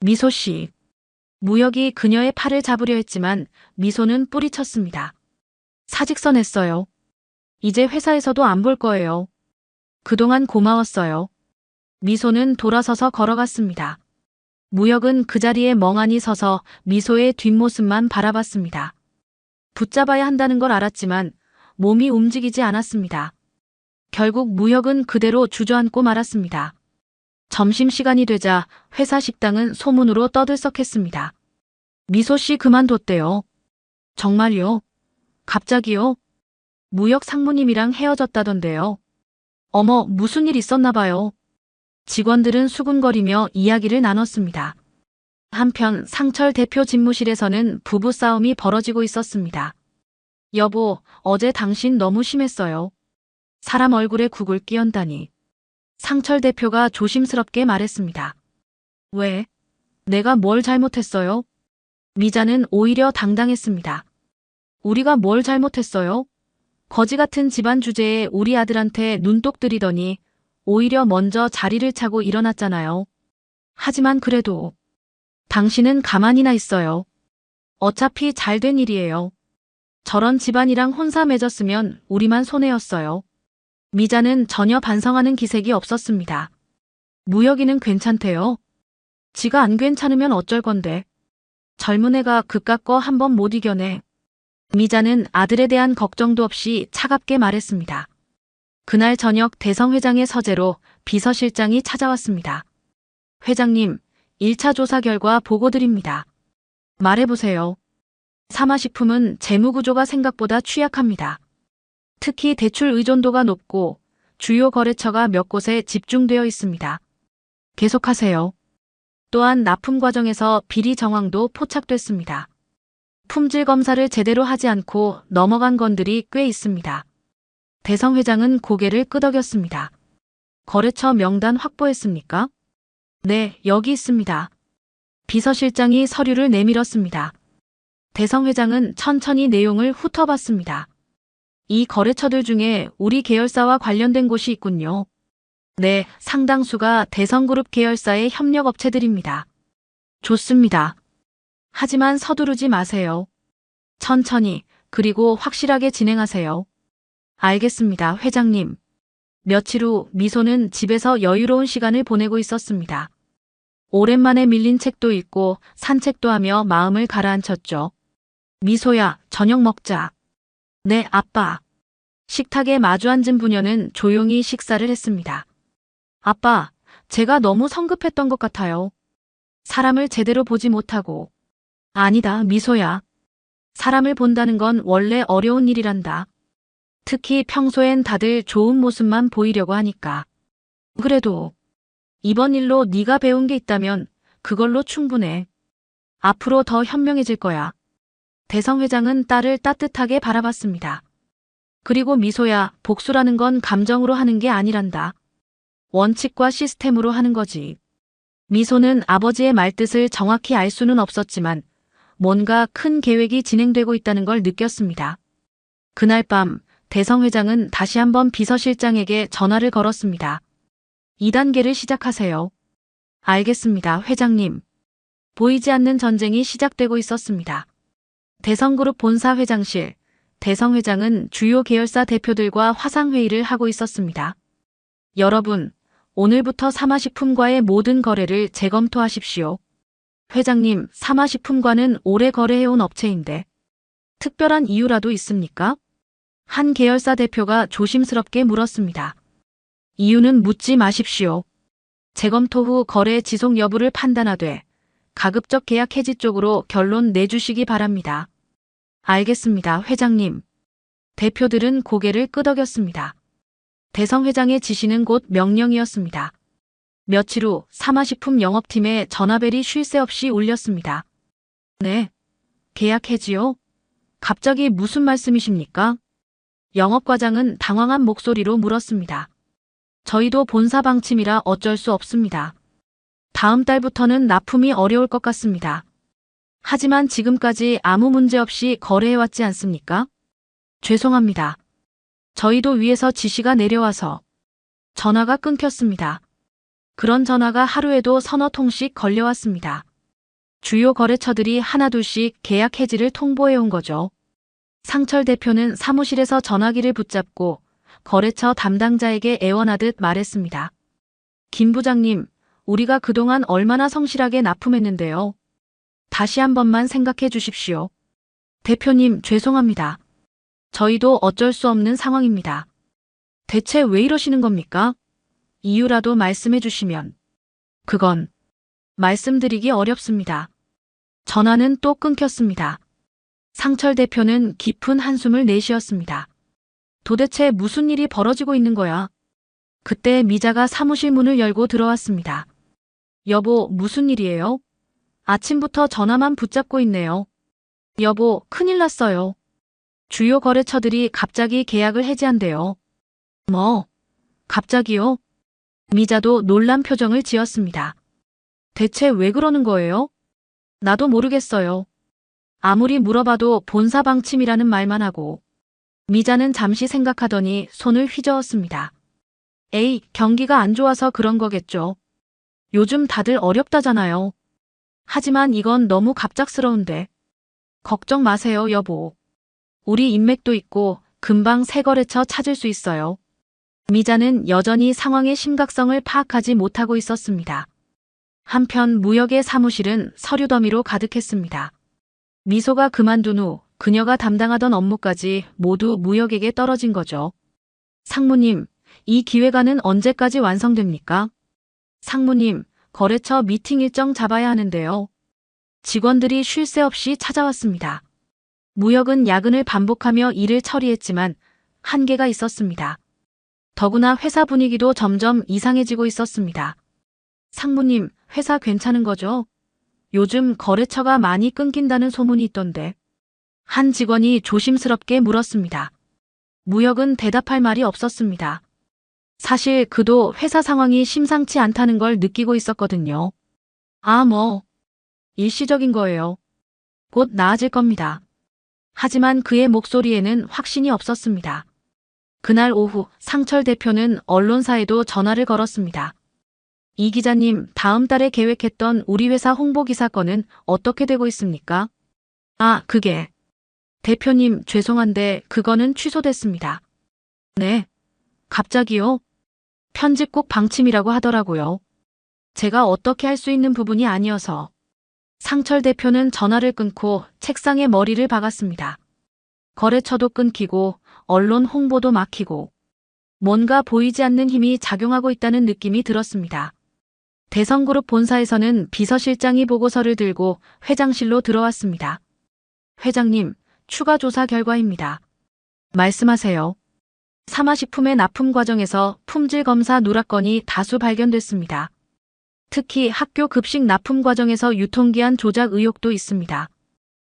미소 씨. 무혁이 그녀의 팔을 잡으려 했지만 미소는 뿌리쳤습니다. 사직서 냈어요. 이제 회사에서도 안 볼 거예요. 그동안 고마웠어요. 미소는 돌아서서 걸어갔습니다. 무혁은 그 자리에 멍하니 서서 미소의 뒷모습만 바라봤습니다. 붙잡아야 한다는 걸 알았지만 몸이 움직이지 않았습니다. 결국 무혁은 그대로 주저앉고 말았습니다. 점심시간이 되자 회사 식당은 소문으로 떠들썩했습니다. 미소 씨 그만뒀대요. 정말요? 갑자기요? 무혁 상무님이랑 헤어졌다던데요. 어머, 무슨 일 있었나 봐요. 직원들은 수군거리며 이야기를 나눴습니다. 한편 상철 대표 집무실에서는 부부싸움이 벌어지고 있었습니다. 여보, 어제 당신 너무 심했어요. 사람 얼굴에 국을 끼얹다니. 상철 대표가 조심스럽게 말했습니다. 왜? 내가 뭘 잘못했어요? 미자는 오히려 당당했습니다. 우리가 뭘 잘못했어요? 거지 같은 집안 주제에 우리 아들한테 눈독 들이더니 오히려 먼저 자리를 차고 일어났잖아요. 하지만 그래도 당신은 가만히나 있어요. 어차피 잘된 일이에요. 저런 집안이랑 혼사 맺었으면 우리만 손해였어요. 미자는 전혀 반성하는 기색이 없었습니다. 무혁이는 괜찮대요. 지가 안 괜찮으면 어쩔 건데. 젊은 애가 그깟 거 한 번 못 이겨내. 미자는 아들에 대한 걱정도 없이 차갑게 말했습니다. 그날 저녁 대성 회장의 서재로 비서실장이 찾아왔습니다. 회장님, 1차 조사 결과 보고 드립니다. 말해보세요. 사마식품은 재무구조가 생각보다 취약합니다. 특히 대출 의존도가 높고 주요 거래처가 몇 곳에 집중되어 있습니다. 계속하세요. 또한 납품 과정에서 비리 정황도 포착됐습니다. 품질 검사를 제대로 하지 않고 넘어간 건들이 꽤 있습니다. 대성 회장은 고개를 끄덕였습니다. 거래처 명단 확보했습니까? 네, 여기 있습니다. 비서실장이 서류를 내밀었습니다. 대성 회장은 천천히 내용을 훑어봤습니다. 이 거래처들 중에 우리 계열사와 관련된 곳이 있군요. 네, 상당수가 대성그룹 계열사의 협력업체들입니다. 좋습니다. 하지만 서두르지 마세요. 천천히, 그리고 확실하게 진행하세요. 알겠습니다, 회장님. 며칠 후 미소는 집에서 여유로운 시간을 보내고 있었습니다. 오랜만에 밀린 책도 읽고 산책도 하며 마음을 가라앉혔죠. 미소야, 저녁 먹자. 네, 아빠. 식탁에 마주 앉은 부녀는 조용히 식사를 했습니다. 아빠, 제가 너무 성급했던 것 같아요. 사람을 제대로 보지 못하고. 아니다, 미소야. 사람을 본다는 건 원래 어려운 일이란다. 특히 평소엔 다들 좋은 모습만 보이려고 하니까. 그래도 이번 일로 네가 배운 게 있다면 그걸로 충분해. 앞으로 더 현명해질 거야. 대성 회장은 딸을 따뜻하게 바라봤습니다. 그리고 미소야, 복수라는 건 감정으로 하는 게 아니란다. 원칙과 시스템으로 하는 거지. 미소는 아버지의 말뜻을 정확히 알 수는 없었지만 뭔가 큰 계획이 진행되고 있다는 걸 느꼈습니다. 그날 밤 대성 회장은 다시 한번 비서실장에게 전화를 걸었습니다. 2단계를 시작하세요. 알겠습니다, 회장님. 보이지 않는 전쟁이 시작되고 있었습니다. 대성그룹 본사 회장실, 대성 회장은 주요 계열사 대표들과 화상회의를 하고 있었습니다. 여러분, 오늘부터 사마식품과의 모든 거래를 재검토하십시오. 회장님, 사마식품과는 오래 거래해온 업체인데 특별한 이유라도 있습니까? 한 계열사 대표가 조심스럽게 물었습니다. 이유는 묻지 마십시오. 재검토 후 거래 지속 여부를 판단하되 가급적 계약 해지 쪽으로 결론 내주시기 바랍니다. 알겠습니다, 회장님. 대표들은 고개를 끄덕였습니다. 대성 회장의 지시는 곧 명령이었습니다. 며칠 후 사마식품 영업팀에 전화벨이 쉴 새 없이 울렸습니다. 네, 계약 해지요? 갑자기 무슨 말씀이십니까? 영업과장은 당황한 목소리로 물었습니다. 저희도 본사 방침이라 어쩔 수 없습니다. 다음 달부터는 납품이 어려울 것 같습니다. 하지만 지금까지 아무 문제 없이 거래해왔지 않습니까? 죄송합니다. 저희도 위에서 지시가 내려와서 전화가 끊겼습니다. 그런 전화가 하루에도 서너 통씩 걸려왔습니다. 주요 거래처들이 하나둘씩 계약 해지를 통보해온 거죠. 상철 대표는 사무실에서 전화기를 붙잡고 거래처 담당자에게 애원하듯 말했습니다. 김 부장님, 우리가 그동안 얼마나 성실하게 납품했는데요. 다시 한 번만 생각해 주십시오. 대표님, 죄송합니다. 저희도 어쩔 수 없는 상황입니다. 대체 왜 이러시는 겁니까? 이유라도 말씀해 주시면. 그건 말씀드리기 어렵습니다. 전화는 또 끊겼습니다. 상철 대표는 깊은 한숨을 내쉬었습니다. 도대체 무슨 일이 벌어지고 있는 거야? 그때 미자가 사무실 문을 열고 들어왔습니다. 여보, 무슨 일이에요? 아침부터 전화만 붙잡고 있네요. 여보, 큰일 났어요. 주요 거래처들이 갑자기 계약을 해지한대요. 뭐? 갑자기요? 미자도 놀란 표정을 지었습니다. 대체 왜 그러는 거예요? 나도 모르겠어요. 아무리 물어봐도 본사 방침이라는 말만 하고. 미자는 잠시 생각하더니 손을 휘저었습니다. 에이, 경기가 안 좋아서 그런 거겠죠. 요즘 다들 어렵다잖아요. 하지만 이건 너무 갑작스러운데. 걱정 마세요, 여보. 우리 인맥도 있고 금방 새 거래처 찾을 수 있어요. 미자는 여전히 상황의 심각성을 파악하지 못하고 있었습니다. 한편 무역의 사무실은 서류 더미로 가득했습니다. 미소가 그만둔 후 그녀가 담당하던 업무까지 모두 무역에게 떨어진 거죠. 상무님, 이 기획안은 언제까지 완성됩니까? 상무님, 거래처 미팅 일정 잡아야 하는데요. 직원들이 쉴 새 없이 찾아왔습니다. 무역은 야근을 반복하며 일을 처리했지만 한계가 있었습니다. 더구나 회사 분위기도 점점 이상해지고 있었습니다. 상무님, 회사 괜찮은 거죠? 요즘 거래처가 많이 끊긴다는 소문이 있던데. 한 직원이 조심스럽게 물었습니다. 무역은 대답할 말이 없었습니다. 사실 그도 회사 상황이 심상치 않다는 걸 느끼고 있었거든요. 일시적인 거예요. 곧 나아질 겁니다. 하지만 그의 목소리에는 확신이 없었습니다. 그날 오후 상철 대표는 언론사에도 전화를 걸었습니다. 이 기자님, 다음 달에 계획했던 우리 회사 홍보 기사건은 어떻게 되고 있습니까? 그게. 대표님, 죄송한데 그거는 취소됐습니다. 네. 갑자기요? 편집국 방침이라고 하더라고요. 제가 어떻게 할 수 있는 부분이 아니어서. 상철 대표는 전화를 끊고 책상에 머리를 박았습니다. 거래처도 끊기고 언론 홍보도 막히고 뭔가 보이지 않는 힘이 작용하고 있다는 느낌이 들었습니다. 대성그룹 본사에서는 비서실장이 보고서를 들고 회장실로 들어왔습니다. 회장님, 추가 조사 결과입니다. 말씀하세요. 사마식품의 납품 과정에서 품질 검사 누락건이 다수 발견됐습니다. 특히 학교 급식 납품 과정에서 유통기한 조작 의혹도 있습니다.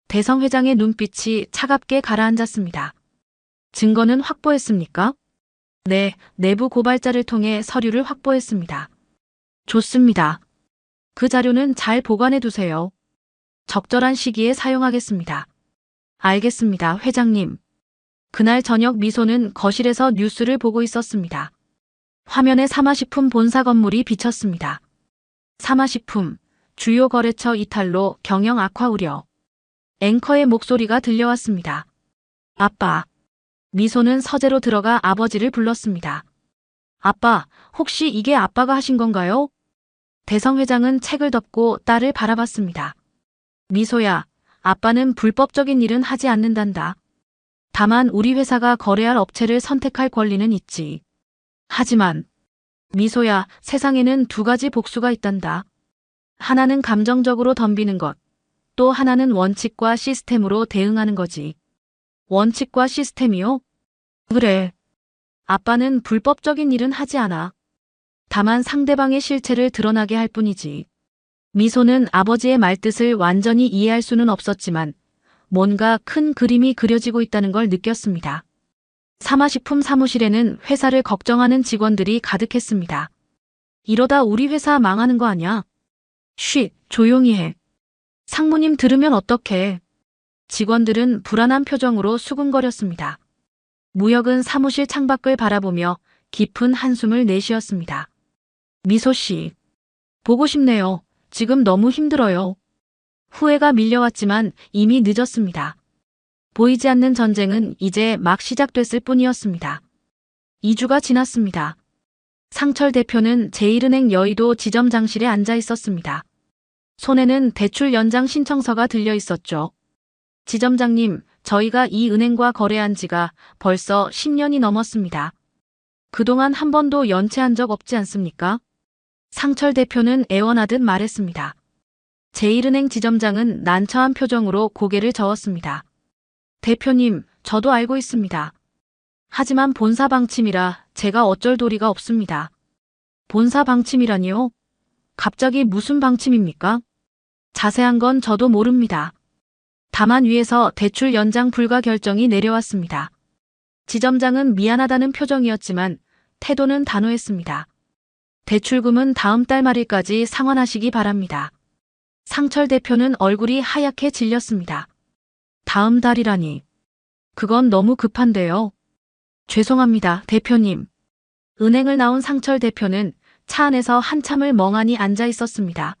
대성 회장의 눈빛이 차갑게 가라앉았습니다. 증거는 확보했습니까? 네, 내부 고발자를 통해 서류를 확보했습니다. 좋습니다. 그 자료는 잘 보관해 두세요. 적절한 시기에 사용하겠습니다. 알겠습니다, 회장님. 그날 저녁 미소는 거실에서 뉴스를 보고 있었습니다. 화면에 사마식품 본사 건물이 비쳤습니다. 사마식품, 주요 거래처 이탈로 경영 악화 우려. 앵커의 목소리가 들려왔습니다. 아빠. 미소는 서재로 들어가 아버지를 불렀습니다. 아빠, 혹시 이게 아빠가 하신 건가요? 대성 회장은 책을 덮고 딸을 바라봤습니다. 미소야, 아빠는 불법적인 일은 하지 않는단다. 다만 우리 회사가 거래할 업체를 선택할 권리는 있지. 하지만 미소야, 세상에는 두 가지 복수가 있단다. 하나는 감정적으로 덤비는 것, 또 하나는 원칙과 시스템으로 대응하는 거지. 원칙과 시스템이요? 그래. 아빠는 불법적인 일은 하지 않아. 다만 상대방의 실체를 드러나게 할 뿐이지. 미소는 아버지의 말뜻을 완전히 이해할 수는 없었지만 뭔가 큰 그림이 그려지고 있다는 걸 느꼈습니다. 사마식품 사무실에는 회사를 걱정하는 직원들이 가득했습니다. 이러다 우리 회사 망하는 거 아냐? 쉿, 조용히 해. 상무님 들으면 어떡해. 직원들은 불안한 표정으로 수군거렸습니다. 무역은 사무실 창밖을 바라보며 깊은 한숨을 내쉬었습니다. 미소 씨, 보고 싶네요. 지금 너무 힘들어요. 후회가 밀려왔지만 이미 늦었습니다. 보이지 않는 전쟁은 이제 막 시작됐을 뿐이었습니다. 2주가 지났습니다. 상철 대표는 제1은행 여의도 지점장실에 앉아 있었습니다. 손에는 대출 연장 신청서가 들려 있었죠. 지점장님, 저희가 이 은행과 거래한 지가 벌써 10년이 넘었습니다. 그동안 한 번도 연체한 적 없지 않습니까? 상철 대표는 애원하듯 말했습니다. 제1은행 지점장은 난처한 표정으로 고개를 저었습니다. 대표님, 저도 알고 있습니다. 하지만 본사 방침이라 제가 어쩔 도리가 없습니다. 본사 방침이라니요? 갑자기 무슨 방침입니까? 자세한 건 저도 모릅니다. 다만 위에서 대출 연장 불가 결정이 내려왔습니다. 지점장은 미안하다는 표정이었지만 태도는 단호했습니다. 대출금은 다음 달 말일까지 상환하시기 바랍니다. 상철 대표는 얼굴이 하얗게 질렸습니다. 다음 달이라니. 그건 너무 급한데요. 죄송합니다, 대표님. 은행을 나온 상철 대표는 차 안에서 한참을 멍하니 앉아 있었습니다.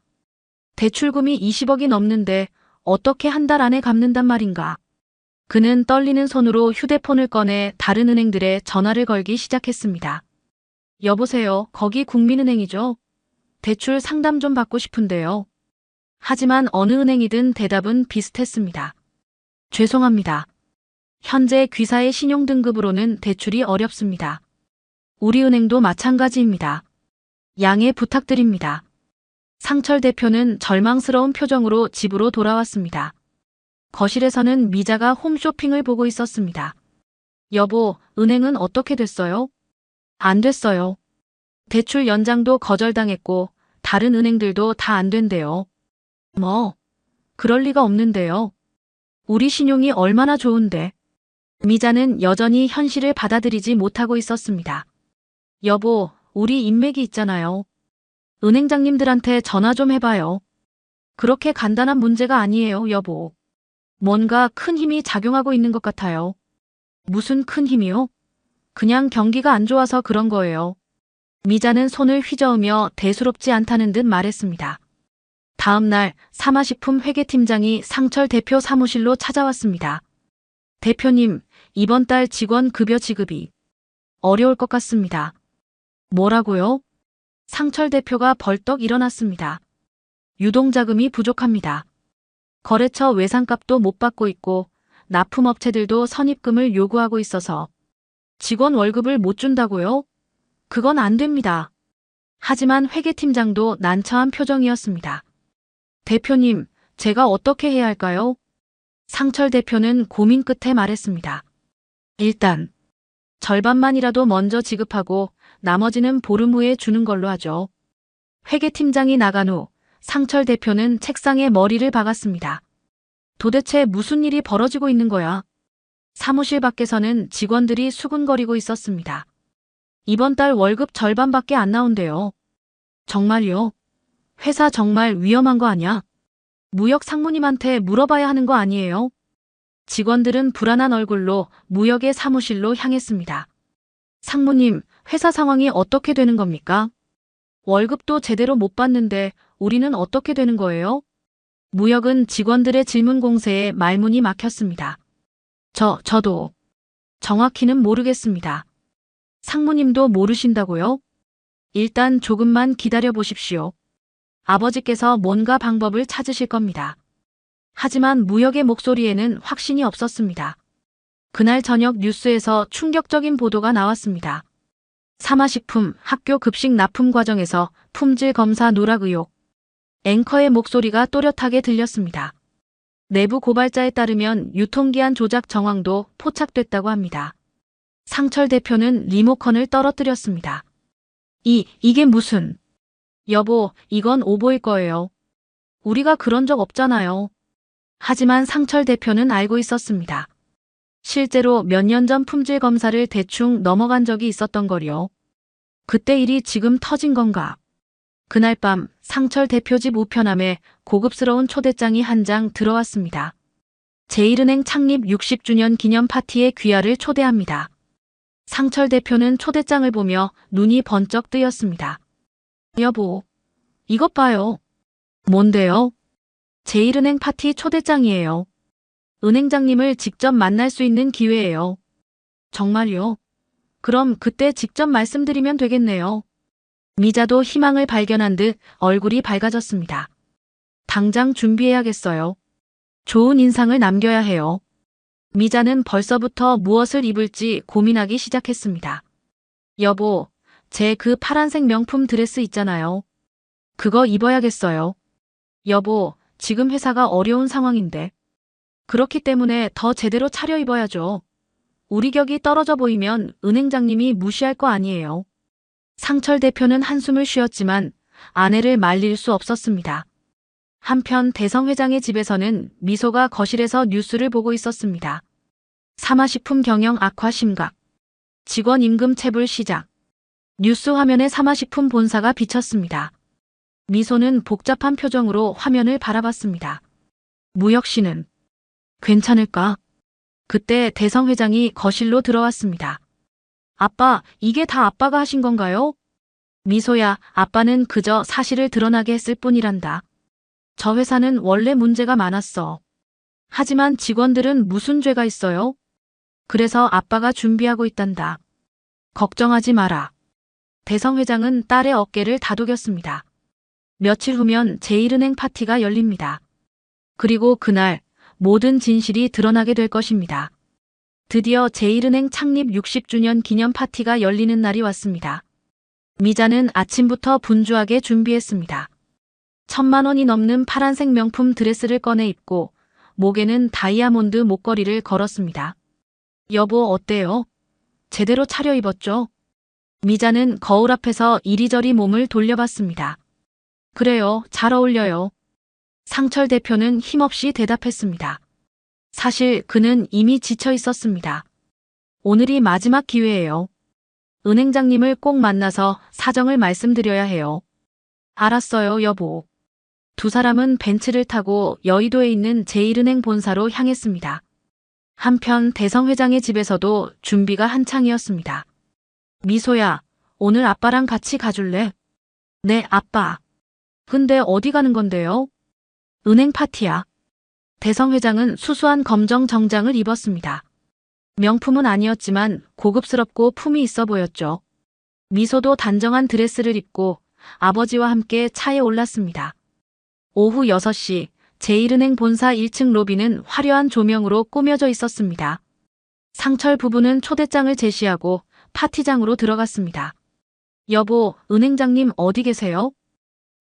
대출금이 20억이 넘는데 어떻게 한 달 안에 갚는단 말인가. 그는 떨리는 손으로 휴대폰을 꺼내 다른 은행들의 전화를 걸기 시작했습니다. 여보세요, 거기 국민은행이죠? 대출 상담 좀 받고 싶은데요. 하지만 어느 은행이든 대답은 비슷했습니다. 죄송합니다. 현재 귀사의 신용등급으로는 대출이 어렵습니다. 우리 은행도 마찬가지입니다. 양해 부탁드립니다. 상철 대표는 절망스러운 표정으로 집으로 돌아왔습니다. 거실에서는 미자가 홈쇼핑을 보고 있었습니다. 여보, 은행은 어떻게 됐어요? 안 됐어요. 대출 연장도 거절당했고 다른 은행들도 다 안 된대요. 뭐? 그럴 리가 없는데요. 우리 신용이 얼마나 좋은데. 미자는 여전히 현실을 받아들이지 못하고 있었습니다. 여보, 우리 인맥이 있잖아요. 은행장님들한테 전화 좀 해봐요. 그렇게 간단한 문제가 아니에요, 여보. 뭔가 큰 힘이 작용하고 있는 것 같아요. 무슨 큰 힘이요? 그냥 경기가 안 좋아서 그런 거예요. 미자는 손을 휘저으며 대수롭지 않다는 듯 말했습니다. 다음 날 사마식품 회계팀장이 상철 대표 사무실로 찾아왔습니다. 대표님, 이번 달 직원 급여 지급이 어려울 것 같습니다. 뭐라고요? 상철 대표가 벌떡 일어났습니다. 유동자금이 부족합니다. 거래처 외상값도 못 받고 있고 납품업체들도 선입금을 요구하고 있어서 직원 월급을 못 준다고요? 그건 안 됩니다. 하지만 회계팀장도 난처한 표정이었습니다. 대표님, 제가 어떻게 해야 할까요? 상철 대표는 고민 끝에 말했습니다. 일단 절반만이라도 먼저 지급하고 나머지는 보름 후에 주는 걸로 하죠. 회계팀장이 나간 후 상철 대표는 책상에 머리를 박았습니다. 도대체 무슨 일이 벌어지고 있는 거야? 사무실 밖에서는 직원들이 수군거리고 있었습니다. 이번 달 월급 절반밖에 안 나온대요. 정말요? 회사 정말 위험한 거 아니야? 무역 상무님한테 물어봐야 하는 거 아니에요? 직원들은 불안한 얼굴로 무역의 사무실로 향했습니다. 상무님, 회사 상황이 어떻게 되는 겁니까? 월급도 제대로 못 받는데 우리는 어떻게 되는 거예요? 무역은 직원들의 질문 공세에 말문이 막혔습니다. 저도 정확히는 모르겠습니다. 상무님도 모르신다고요? 일단 조금만 기다려 보십시오. 아버지께서 뭔가 방법을 찾으실 겁니다. 하지만 무역의 목소리에는 확신이 없었습니다. 그날 저녁 뉴스에서 충격적인 보도가 나왔습니다. 사마식품 학교 급식 납품 과정에서 품질 검사 누락 의혹. 앵커의 목소리가 또렷하게 들렸습니다. 내부 고발자에 따르면 유통기한 조작 정황도 포착됐다고 합니다. 상철 대표는 리모컨을 떨어뜨렸습니다. 이게 무슨... 여보, 이건 오보일 거예요. 우리가 그런 적 없잖아요. 하지만 상철 대표는 알고 있었습니다. 실제로 몇 년 전 품질 검사를 대충 넘어간 적이 있었던 거요. 그때 일이 지금 터진 건가? 그날 밤 상철 대표 집 우편함에 고급스러운 초대장이 한 장 들어왔습니다. 제1은행 창립 60주년 기념 파티에 귀하를 초대합니다. 상철 대표는 초대장을 보며 눈이 번쩍 뜨였습니다. 여보, 이것 봐요. 뭔데요? 제1은행 파티 초대장이에요. 은행장님을 직접 만날 수 있는 기회예요. 정말요? 그럼 그때 직접 말씀드리면 되겠네요. 미자도 희망을 발견한 듯 얼굴이 밝아졌습니다. 당장 준비해야겠어요. 좋은 인상을 남겨야 해요. 미자는 벌써부터 무엇을 입을지 고민하기 시작했습니다. 여보, 제 그 파란색 명품 드레스 있잖아요. 그거 입어야겠어요. 여보, 지금 회사가 어려운 상황인데. 그렇기 때문에 더 제대로 차려입어야죠. 우리 격이 떨어져 보이면 은행장님이 무시할 거 아니에요. 상철 대표는 한숨을 쉬었지만 아내를 말릴 수 없었습니다. 한편 대성 회장의 집에서는 미소가 거실에서 뉴스를 보고 있었습니다. 사마식품 경영 악화 심각. 직원 임금 체불 시작. 뉴스 화면에 사마식품 본사가 비쳤습니다. 미소는 복잡한 표정으로 화면을 바라봤습니다. 무혁 씨는 괜찮을까? 그때 대성 회장이 거실로 들어왔습니다. 아빠, 이게 다 아빠가 하신 건가요? 미소야, 아빠는 그저 사실을 드러나게 했을 뿐이란다. 저 회사는 원래 문제가 많았어. 하지만 직원들은 무슨 죄가 있어요? 그래서 아빠가 준비하고 있단다. 걱정하지 마라. 대성 회장은 딸의 어깨를 다독였습니다. 며칠 후면 제1은행 파티가 열립니다. 그리고 그날 모든 진실이 드러나게 될 것입니다. 드디어 제1은행 창립 60주년 기념 파티가 열리는 날이 왔습니다. 미자는 아침부터 분주하게 준비했습니다. 1,000만 원이 넘는 파란색 명품 드레스를 꺼내 입고 목에는 다이아몬드 목걸이를 걸었습니다. 여보, 어때요? 제대로 차려입었죠? 미자는 거울 앞에서 이리저리 몸을 돌려봤습니다. 그래요, 잘 어울려요. 상철 대표는 힘없이 대답했습니다. 사실 그는 이미 지쳐 있었습니다. 오늘이 마지막 기회예요. 은행장님을 꼭 만나서 사정을 말씀드려야 해요. 알았어요, 여보. 두 사람은 벤츠를 타고 여의도에 있는 제1은행 본사로 향했습니다. 한편 대성 회장의 집에서도 준비가 한창이었습니다. 미소야, 오늘 아빠랑 같이 가줄래? 네, 아빠. 근데 어디 가는 건데요? 은행 파티야. 대성 회장은 수수한 검정 정장을 입었습니다. 명품은 아니었지만 고급스럽고 품이 있어 보였죠. 미소도 단정한 드레스를 입고 아버지와 함께 차에 올랐습니다. 오후 6시 제1은행 본사 1층 로비는 화려한 조명으로 꾸며져 있었습니다. 상철 부부는 초대장을 제시하고 파티장으로 들어갔습니다. 여보, 은행장님 어디 계세요?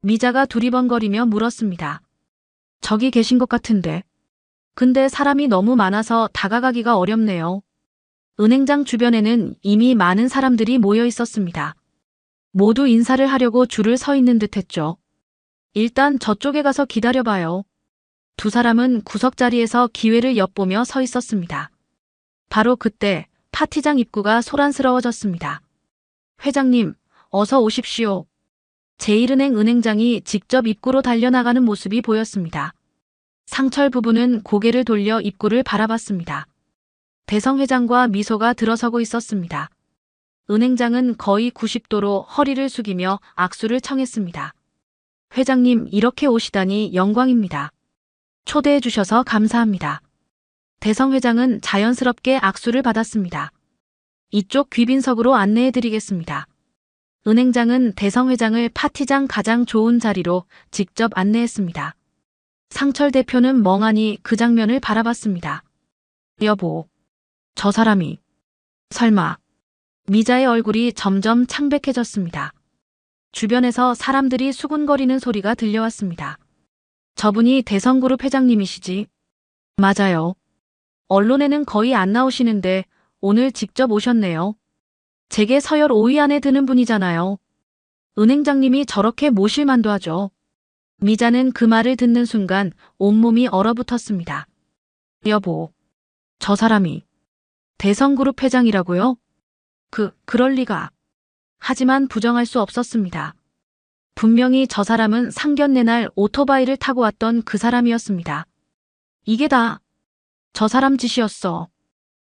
미자가 두리번거리며 물었습니다. 저기 계신 것 같은데. 근데 사람이 너무 많아서 다가가기가 어렵네요. 은행장 주변에는 이미 많은 사람들이 모여 있었습니다. 모두 인사를 하려고 줄을 서 있는 듯 했죠. 일단 저쪽에 가서 기다려봐요. 두 사람은 구석자리에서 기회를 엿보며 서 있었습니다. 바로 그때 파티장 입구가 소란스러워졌습니다. 회장님, 어서 오십시오. 제1은행 은행장이 직접 입구로 달려나가는 모습이 보였습니다. 상철 부부는 고개를 돌려 입구를 바라봤습니다. 대성 회장과 미소가 들어서고 있었습니다. 은행장은 거의 90도로 허리를 숙이며 악수를 청했습니다. 회장님, 이렇게 오시다니 영광입니다. 초대해 주셔서 감사합니다. 대성 회장은 자연스럽게 악수를 받았습니다. 이쪽 귀빈석으로 안내해 드리겠습니다. 은행장은 대성 회장을 파티장 가장 좋은 자리로 직접 안내했습니다. 상철 대표는 멍하니 그 장면을 바라봤습니다. 여보, 저 사람이 설마. 미자의 얼굴이 점점 창백해졌습니다. 주변에서 사람들이 수군거리는 소리가 들려왔습니다. 저분이 대성그룹 회장님이시지? 맞아요. 언론에는 거의 안 나오시는데 오늘 직접 오셨네요. 제게 서열 5위 안에 드는 분이잖아요. 은행장님이 저렇게 모실 만도 하죠. 미자는 그 말을 듣는 순간 온몸이 얼어붙었습니다. 여보, 저 사람이 대성그룹 회장이라고요? 그럴 리가. 하지만 부정할 수 없었습니다. 분명히 저 사람은 상견례 날 오토바이를 타고 왔던 그 사람이었습니다. 이게 다 저 사람 짓이었어.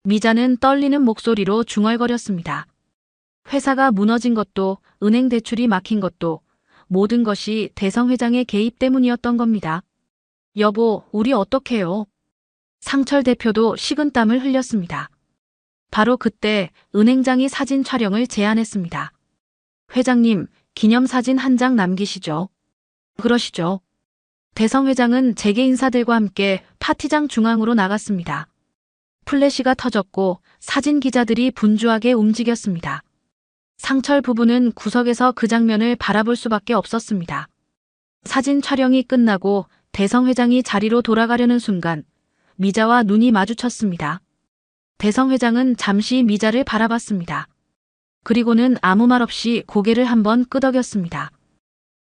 미자는 떨리는 목소리로 중얼거렸습니다. 회사가 무너진 것도, 은행 대출이 막힌 것도, 모든 것이 대성 회장의 개입 때문이었던 겁니다. 여보, 우리 어떡해요? 상철 대표도 식은땀을 흘렸습니다. 바로 그때 은행장이 사진 촬영을 제안했습니다. 회장님, 기념사진 한 장 남기시죠. 그러시죠. 대성 회장은 재계 인사들과 함께 파티장 중앙으로 나갔습니다. 플래시가 터졌고 사진 기자들이 분주하게 움직였습니다. 상철 부부는 구석에서 그 장면을 바라볼 수밖에 없었습니다. 사진 촬영이 끝나고 대성 회장이 자리로 돌아가려는 순간 미자와 눈이 마주쳤습니다. 대성 회장은 잠시 미자를 바라봤습니다. 그리고는 아무 말 없이 고개를 한번 끄덕였습니다.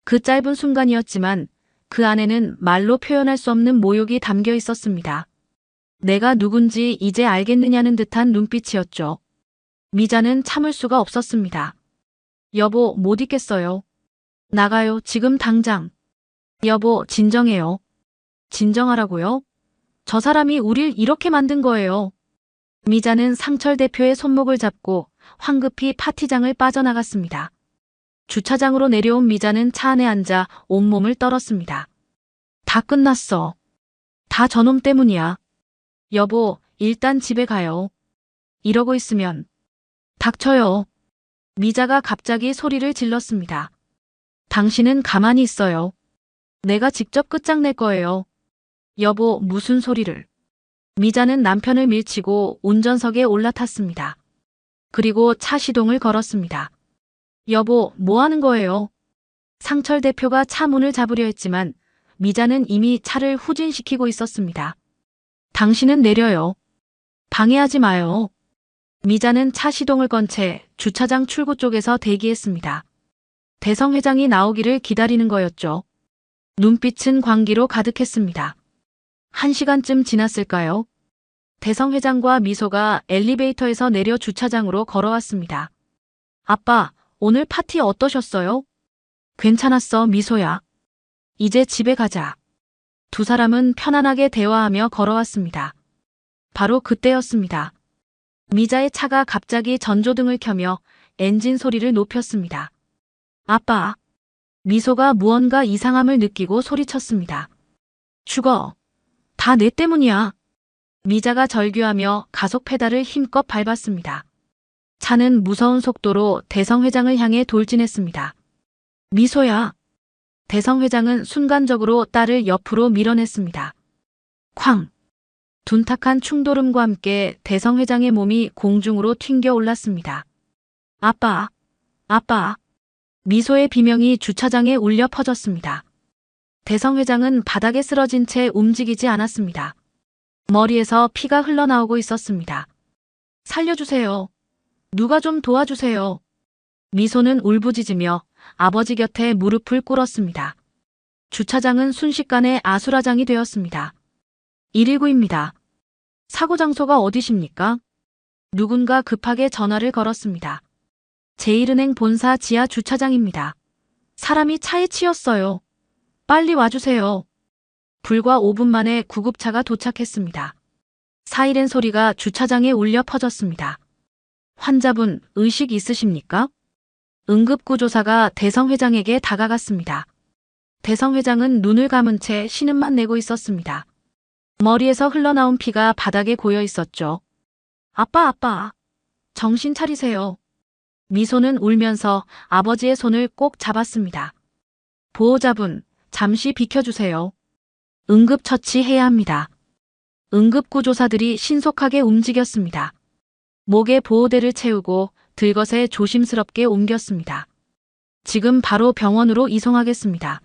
그 짧은 순간이었지만 그 안에는 말로 표현할 수 없는 모욕이 담겨 있었습니다. 내가 누군지 이제 알겠느냐는 듯한 눈빛이었죠. 미자는 참을 수가 없었습니다. 여보, 못 있겠어요. 나가요, 지금 당장. 여보, 진정해요. 진정하라고요? 저 사람이 우릴 이렇게 만든 거예요. 미자는 상철 대표의 손목을 잡고 황급히 파티장을 빠져나갔습니다. 주차장으로 내려온 미자는 차 안에 앉아 온몸을 떨었습니다. 다 끝났어. 다 저놈 때문이야. 여보, 일단 집에 가요. 이러고 있으면. 닥쳐요. 미자가 갑자기 소리를 질렀습니다. 당신은 가만히 있어요. 내가 직접 끝장낼 거예요. 여보, 무슨 소리를. 미자는 남편을 밀치고 운전석에 올라탔습니다. 그리고 차 시동을 걸었습니다. 여보, 뭐 하는 거예요? 상철 대표가 차 문을 잡으려 했지만 미자는 이미 차를 후진시키고 있었습니다. 당신은 내려요. 방해하지 마요. 미자는 차 시동을 건 채 주차장 출구 쪽에서 대기했습니다. 대성 회장이 나오기를 기다리는 거였죠. 눈빛은 광기로 가득했습니다. 1시간쯤 지났을까요? 대성 회장과 미소가 엘리베이터에서 내려 주차장으로 걸어왔습니다. 아빠, 오늘 파티 어떠셨어요? 괜찮았어, 미소야. 이제 집에 가자. 두 사람은 편안하게 대화하며 걸어왔습니다. 바로 그때였습니다. 미자의 차가 갑자기 전조등을 켜며 엔진 소리를 높였습니다. 아빠. 미소가 무언가 이상함을 느끼고 소리쳤습니다. 죽어. 다 내 때문이야. 미자가 절규하며 가속 페달을 힘껏 밟았습니다. 차는 무서운 속도로 대성 회장을 향해 돌진했습니다. 미소야. 대성 회장은 순간적으로 딸을 옆으로 밀어냈습니다. 쾅. 둔탁한 충돌음과 함께 대성 회장의 몸이 공중으로 튕겨 올랐습니다. 아빠. 아빠. 미소의 비명이 주차장에 울려 퍼졌습니다. 대성 회장은 바닥에 쓰러진 채 움직이지 않았습니다. 머리에서 피가 흘러나오고 있었습니다. 살려주세요. 누가 좀 도와주세요. 미소는 울부짖으며 아버지 곁에 무릎을 꿇었습니다. 주차장은 순식간에 아수라장이 되었습니다. 119입니다. 사고 장소가 어디십니까? 누군가 급하게 전화를 걸었습니다. 제1은행 본사 지하 주차장입니다. 사람이 차에 치였어요. 빨리 와주세요. 불과 5분 만에 구급차가 도착했습니다. 사이렌 소리가 주차장에 울려 퍼졌습니다. 환자분, 의식 있으십니까? 응급구조사가 대성 회장에게 다가갔습니다. 대성 회장은 눈을 감은 채 신음만 내고 있었습니다. 머리에서 흘러나온 피가 바닥에 고여 있었죠. 아빠. 정신 차리세요. 미소는 울면서 아버지의 손을 꼭 잡았습니다. 보호자분, 잠시 비켜주세요. 응급처치해야 합니다. 응급구조사들이 신속하게 움직였습니다. 목에 보호대를 채우고 들것에 조심스럽게 옮겼습니다. 지금 바로 병원으로 이송하겠습니다.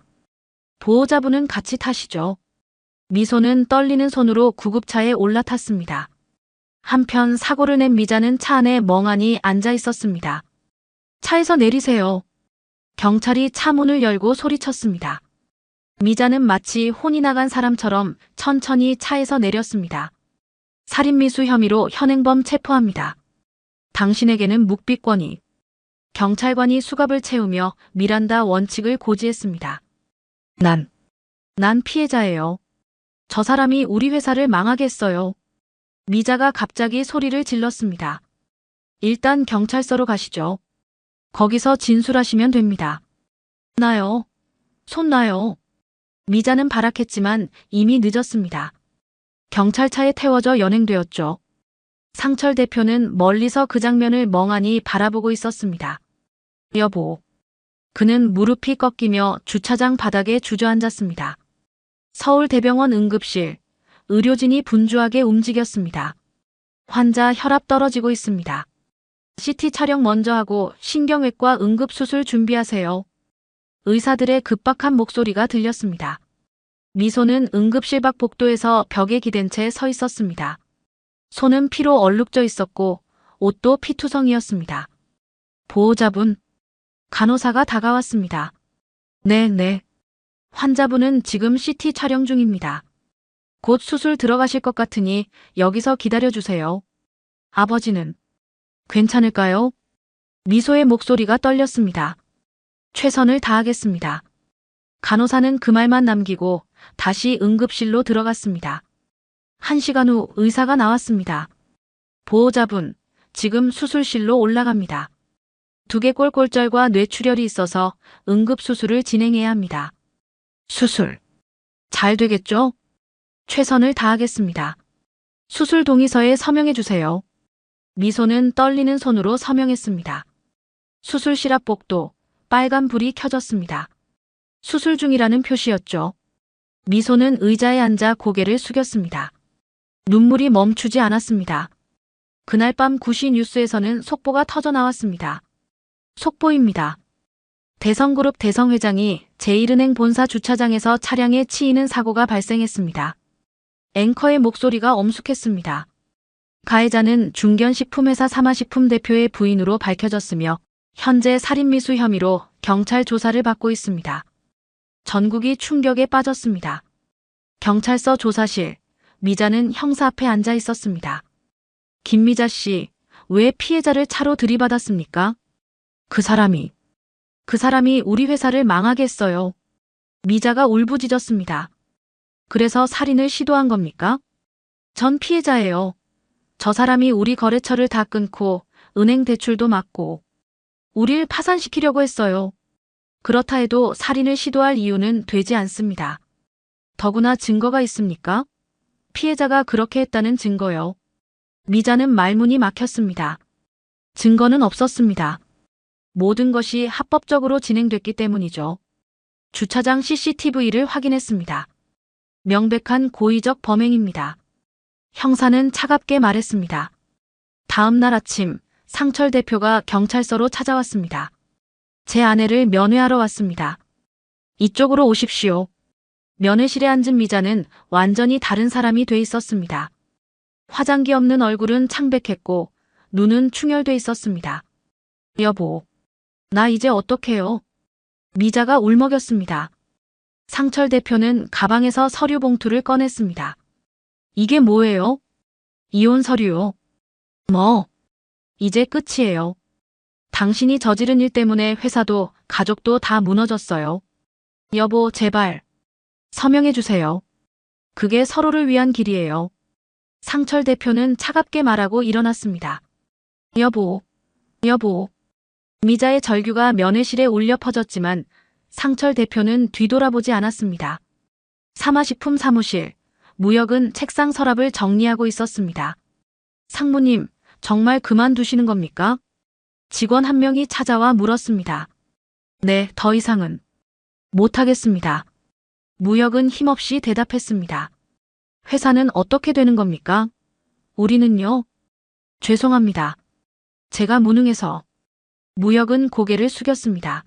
보호자분은 같이 타시죠. 미소는 떨리는 손으로 구급차에 올라탔습니다. 한편 사고를 낸 미자는 차 안에 멍하니 앉아 있었습니다. 차에서 내리세요. 경찰이 차 문을 열고 소리쳤습니다. 미자는 마치 혼이 나간 사람처럼 천천히 차에서 내렸습니다. 살인미수 혐의로 현행범 체포합니다. 당신에게는 묵비권이. 경찰관이 수갑을 채우며 미란다 원칙을 고지했습니다. 난 피해자예요. 저 사람이 우리 회사를 망하게 했어요. 미자가 갑자기 소리를 질렀습니다. 일단 경찰서로 가시죠. 거기서 진술하시면 됩니다. 나요. 손 놔요. 미자는 발악했지만 이미 늦었습니다. 경찰차에 태워져 연행되었죠. 상철 대표는 멀리서 그 장면을 멍하니 바라보고 있었습니다. 여보. 그는 무릎이 꺾이며 주차장 바닥에 주저앉았습니다. 서울대병원 응급실. 의료진이 분주하게 움직였습니다. 환자 혈압 떨어지고 있습니다. CT 촬영 먼저 하고 신경외과 응급수술 준비하세요. 의사들의 급박한 목소리가 들렸습니다. 미소는 응급실 밖 복도에서 벽에 기댄 채 서 있었습니다. 손은 피로 얼룩져 있었고 옷도 피투성이었습니다. 보호자분. 간호사가 다가왔습니다. 네. 환자분은 지금 CT 촬영 중입니다. 곧 수술 들어가실 것 같으니 여기서 기다려주세요. 아버지는 괜찮을까요? 미소의 목소리가 떨렸습니다. 최선을 다하겠습니다. 간호사는 그 말만 남기고 다시 응급실로 들어갔습니다. 1시간 후 의사가 나왔습니다. 보호자분, 지금 수술실로 올라갑니다. 2개 꼴골절과 뇌출혈이 있어서 응급수술을 진행해야 합니다. 수술. 잘 되겠죠? 최선을 다하겠습니다. 수술 동의서에 서명해 주세요. 미소는 떨리는 손으로 서명했습니다. 수술실 앞 복도 빨간 불이 켜졌습니다. 수술 중이라는 표시였죠. 미소는 의자에 앉아 고개를 숙였습니다. 눈물이 멈추지 않았습니다. 그날 밤 9시 뉴스에서는 속보가 터져 나왔습니다. 속보입니다. 대성그룹 대성회장이 제1은행 본사 주차장에서 차량에 치이는 사고가 발생했습니다. 앵커의 목소리가 엄숙했습니다. 가해자는 중견식품회사 사마식품 대표의 부인으로 밝혀졌으며 현재 살인미수 혐의로 경찰 조사를 받고 있습니다. 전국이 충격에 빠졌습니다. 경찰서 조사실, 미자는 형사 앞에 앉아 있었습니다. 김미자 씨, 왜 피해자를 차로 들이받았습니까? 그 사람이 우리 회사를 망하게 했어요. 미자가 울부짖었습니다. 그래서 살인을 시도한 겁니까? 전 피해자예요. 저 사람이 우리 거래처를 다 끊고 은행 대출도 막고 우릴 파산시키려고 했어요. 그렇다 해도 살인을 시도할 이유는 되지 않습니다. 더구나 증거가 있습니까? 피해자가 그렇게 했다는 증거요. 미자는 말문이 막혔습니다. 증거는 없었습니다. 모든 것이 합법적으로 진행됐기 때문이죠. 주차장 CCTV를 확인했습니다. 명백한 고의적 범행입니다. 형사는 차갑게 말했습니다. 다음 날 아침 상철 대표가 경찰서로 찾아왔습니다. 제 아내를 면회하러 왔습니다. 이쪽으로 오십시오. 면회실에 앉은 미자는 완전히 다른 사람이 돼 있었습니다. 화장기 없는 얼굴은 창백했고 눈은 충혈돼 있었습니다. 여보, 나 이제 어떡해요? 미자가 울먹였습니다. 상철 대표는 가방에서 서류 봉투를 꺼냈습니다. 이게 뭐예요? 이혼 서류요. 뭐? 이제 끝이에요. 당신이 저지른 일 때문에 회사도 가족도 다 무너졌어요. 여보, 제발. 서명해 주세요. 그게 서로를 위한 길이에요. 상철 대표는 차갑게 말하고 일어났습니다. 여보. 미자의 절규가 면회실에 울려 퍼졌지만 상철 대표는 뒤돌아보지 않았습니다. 사마식품 사무실, 무역은 책상 서랍을 정리하고 있었습니다. 상무님, 정말 그만두시는 겁니까? 직원 한 명이 찾아와 물었습니다. 네, 더 이상은 못하겠습니다. 무역은 힘없이 대답했습니다. 회사는 어떻게 되는 겁니까? 우리는요? 죄송합니다. 제가 무능해서. 무역은 고개를 숙였습니다.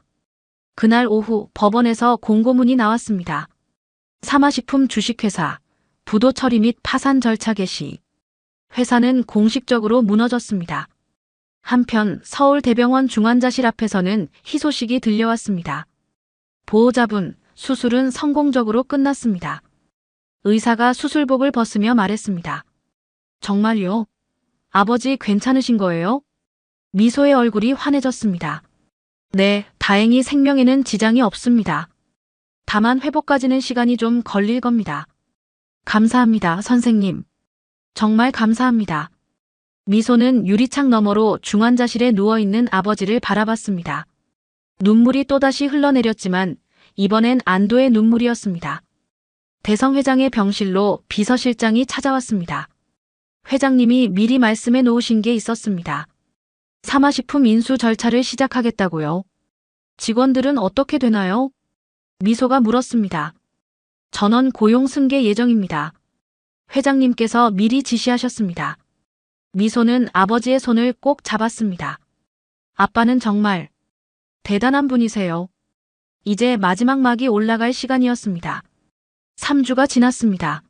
그날 오후 법원에서 공고문이 나왔습니다. 사마식품 주식회사, 부도 처리 및 파산 절차 개시. 회사는 공식적으로 무너졌습니다. 한편 서울대병원 중환자실 앞에서는 희소식이 들려왔습니다. 보호자분, 수술은 성공적으로 끝났습니다. 의사가 수술복을 벗으며 말했습니다. 정말요? 아버지 괜찮으신 거예요? 미소의 얼굴이 환해졌습니다. 네, 다행히 생명에는 지장이 없습니다. 다만 회복까지는 시간이 좀 걸릴 겁니다. 감사합니다, 선생님. 정말 감사합니다. 미소는 유리창 너머로 중환자실에 누워있는 아버지를 바라봤습니다. 눈물이 또다시 흘러내렸지만 이번엔 안도의 눈물이었습니다. 대성 회장의 병실로 비서실장이 찾아왔습니다. 회장님이 미리 말씀해 놓으신 게 있었습니다. 사마식품 인수 절차를 시작하겠다고요. 직원들은 어떻게 되나요? 미소가 물었습니다. 전원 고용 승계 예정입니다. 회장님께서 미리 지시하셨습니다. 미소는 아버지의 손을 꼭 잡았습니다. 아빠는 정말 대단한 분이세요. 이제 마지막 막이 올라갈 시간이었습니다. 3주가 지났습니다.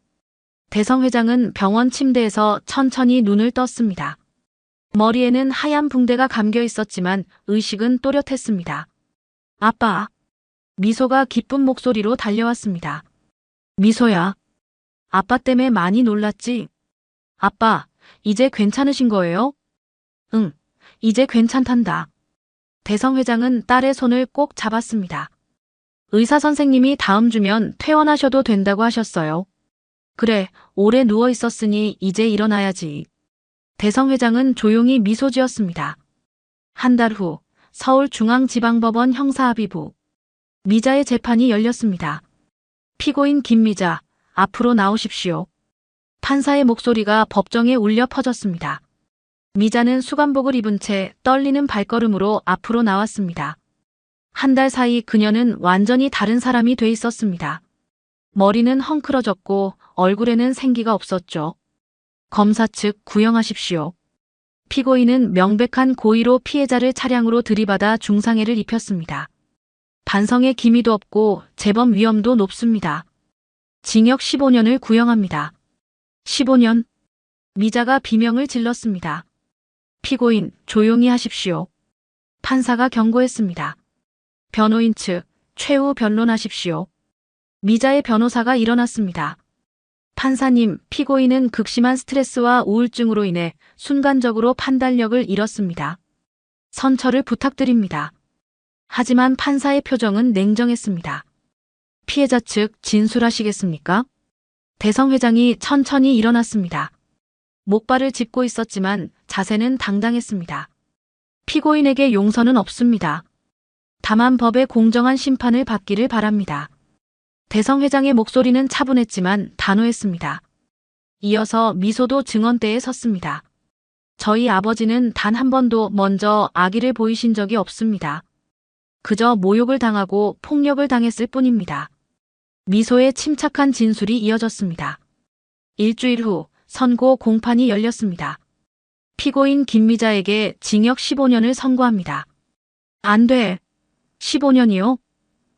대성 회장은 병원 침대에서 천천히 눈을 떴습니다. 머리에는 하얀 붕대가 감겨 있었지만 의식은 또렷했습니다. 아빠. 미소가 기쁜 목소리로 달려왔습니다. 미소야. 아빠 때문에 많이 놀랐지? 아빠, 이제 괜찮으신 거예요? 응, 이제 괜찮단다. 대성 회장은 딸의 손을 꼭 잡았습니다. 의사 선생님이 다음 주면 퇴원하셔도 된다고 하셨어요. 그래, 오래 누워 있었으니 이제 일어나야지. 대성 회장은 조용히 미소 지었습니다. 한 달 후 서울중앙지방법원 형사합의부 미자의 재판이 열렸습니다. 피고인 김미자, 앞으로 나오십시오. 판사의 목소리가 법정에 울려 퍼졌습니다. 미자는 수감복을 입은 채 떨리는 발걸음으로 앞으로 나왔습니다. 한 달 사이 그녀는 완전히 다른 사람이 돼 있었습니다. 머리는 헝클어졌고 얼굴에는 생기가 없었죠. 검사 측 구형하십시오. 피고인은 명백한 고의로 피해자를 차량으로 들이받아 중상해를 입혔습니다. 반성의 기미도 없고 재범 위험도 높습니다. 징역 15년을 구형합니다. 15년. 미자가 비명을 질렀습니다. 피고인, 조용히 하십시오. 판사가 경고했습니다. 변호인 측, 최후 변론하십시오. 미자의 변호사가 일어났습니다. 판사님, 피고인은 극심한 스트레스와 우울증으로 인해 순간적으로 판단력을 잃었습니다. 선처를 부탁드립니다. 하지만 판사의 표정은 냉정했습니다. 피해자 측 진술하시겠습니까? 대성 회장이 천천히 일어났습니다. 목발을 짚고 있었지만 자세는 당당했습니다. 피고인에게 용서는 없습니다. 다만 법의 공정한 심판을 받기를 바랍니다. 대성 회장의 목소리는 차분했지만 단호했습니다. 이어서 미소도 증언대에 섰습니다. 저희 아버지는 단 한 번도 먼저 악의를 보이신 적이 없습니다. 그저 모욕을 당하고 폭력을 당했을 뿐입니다. 미소의 침착한 진술이 이어졌습니다. 일주일 후 선고 공판이 열렸습니다. 피고인 김미자에게 징역 15년을 선고합니다. 안 돼. 15년이요?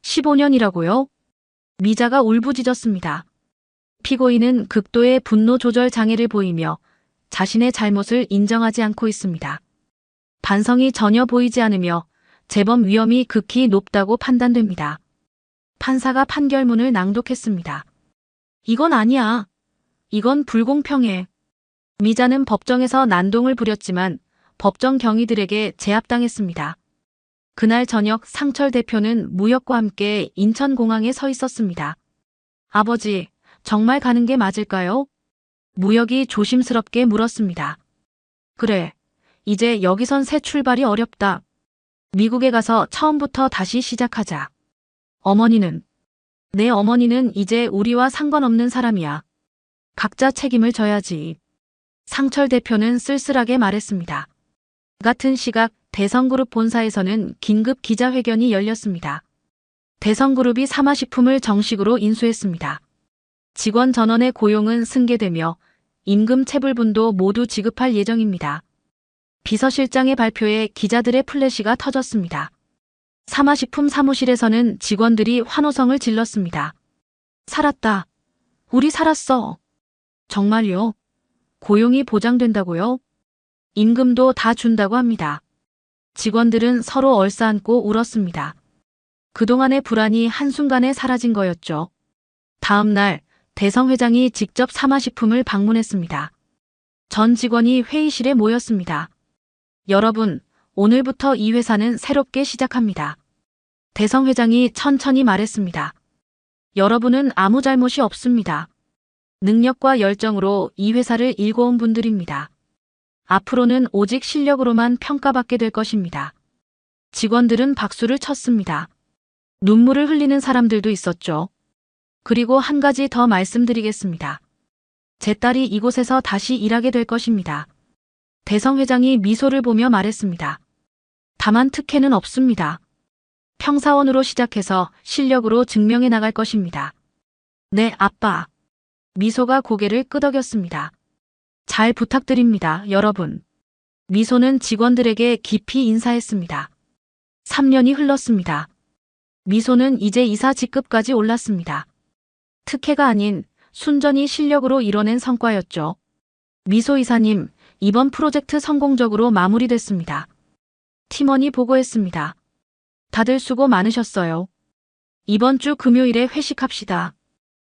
15년이라고요? 미자가 울부짖었습니다. 피고인은 극도의 분노 조절 장애를 보이며 자신의 잘못을 인정하지 않고 있습니다. 반성이 전혀 보이지 않으며 재범 위험이 극히 높다고 판단됩니다. 판사가 판결문을 낭독했습니다. 이건 아니야. 이건 불공평해. 미자는 법정에서 난동을 부렸지만 법정 경위들에게 제압당했습니다. 그날 저녁 상철 대표는 무역과 함께 인천공항에 서 있었습니다. 아버지, 정말 가는 게 맞을까요? 무역이 조심스럽게 물었습니다. 그래, 이제 여기선 새 출발이 어렵다. 미국에 가서 처음부터 다시 시작하자. 어머니는? 내 어머니는 이제 우리와 상관없는 사람이야. 각자 책임을 져야지. 상철 대표는 쓸쓸하게 말했습니다. 같은 시각 대성그룹 본사에서는 긴급 기자회견이 열렸습니다. 대성그룹이 사마식품을 정식으로 인수했습니다. 직원 전원의 고용은 승계되며 임금 체불분도 모두 지급할 예정입니다. 비서실장의 발표에 기자들의 플래시가 터졌습니다. 사마식품 사무실에서는 직원들이 환호성을 질렀습니다. 살았다. 우리 살았어. 정말요? 고용이 보장된다고요? 임금도 다 준다고 합니다. 직원들은 서로 얼싸안고 울었습니다. 그동안의 불안이 한순간에 사라진 거였죠. 다음 날 대성 회장이 직접 사마식품을 방문했습니다. 전 직원이 회의실에 모였습니다. 여러분, 오늘부터 이 회사는 새롭게 시작합니다. 대성 회장이 천천히 말했습니다. 여러분은 아무 잘못이 없습니다. 능력과 열정으로 이 회사를 일궈온 분들입니다. 앞으로는 오직 실력으로만 평가받게 될 것입니다. 직원들은 박수를 쳤습니다. 눈물을 흘리는 사람들도 있었죠. 그리고 한 가지 더 말씀드리겠습니다. 제 딸이 이곳에서 다시 일하게 될 것입니다. 대성 회장이 미소를 보며 말했습니다. 다만 특혜는 없습니다. 평사원으로 시작해서 실력으로 증명해 나갈 것입니다. 네, 아빠. 미소가 고개를 끄덕였습니다. 잘 부탁드립니다, 여러분. 미소는 직원들에게 깊이 인사했습니다. 3년이 흘렀습니다. 미소는 이제 이사 직급까지 올랐습니다. 특혜가 아닌 순전히 실력으로 이뤄낸 성과였죠. 미소 이사님, 이번 프로젝트 성공적으로 마무리됐습니다. 팀원이 보고했습니다. 다들 수고 많으셨어요. 이번 주 금요일에 회식합시다.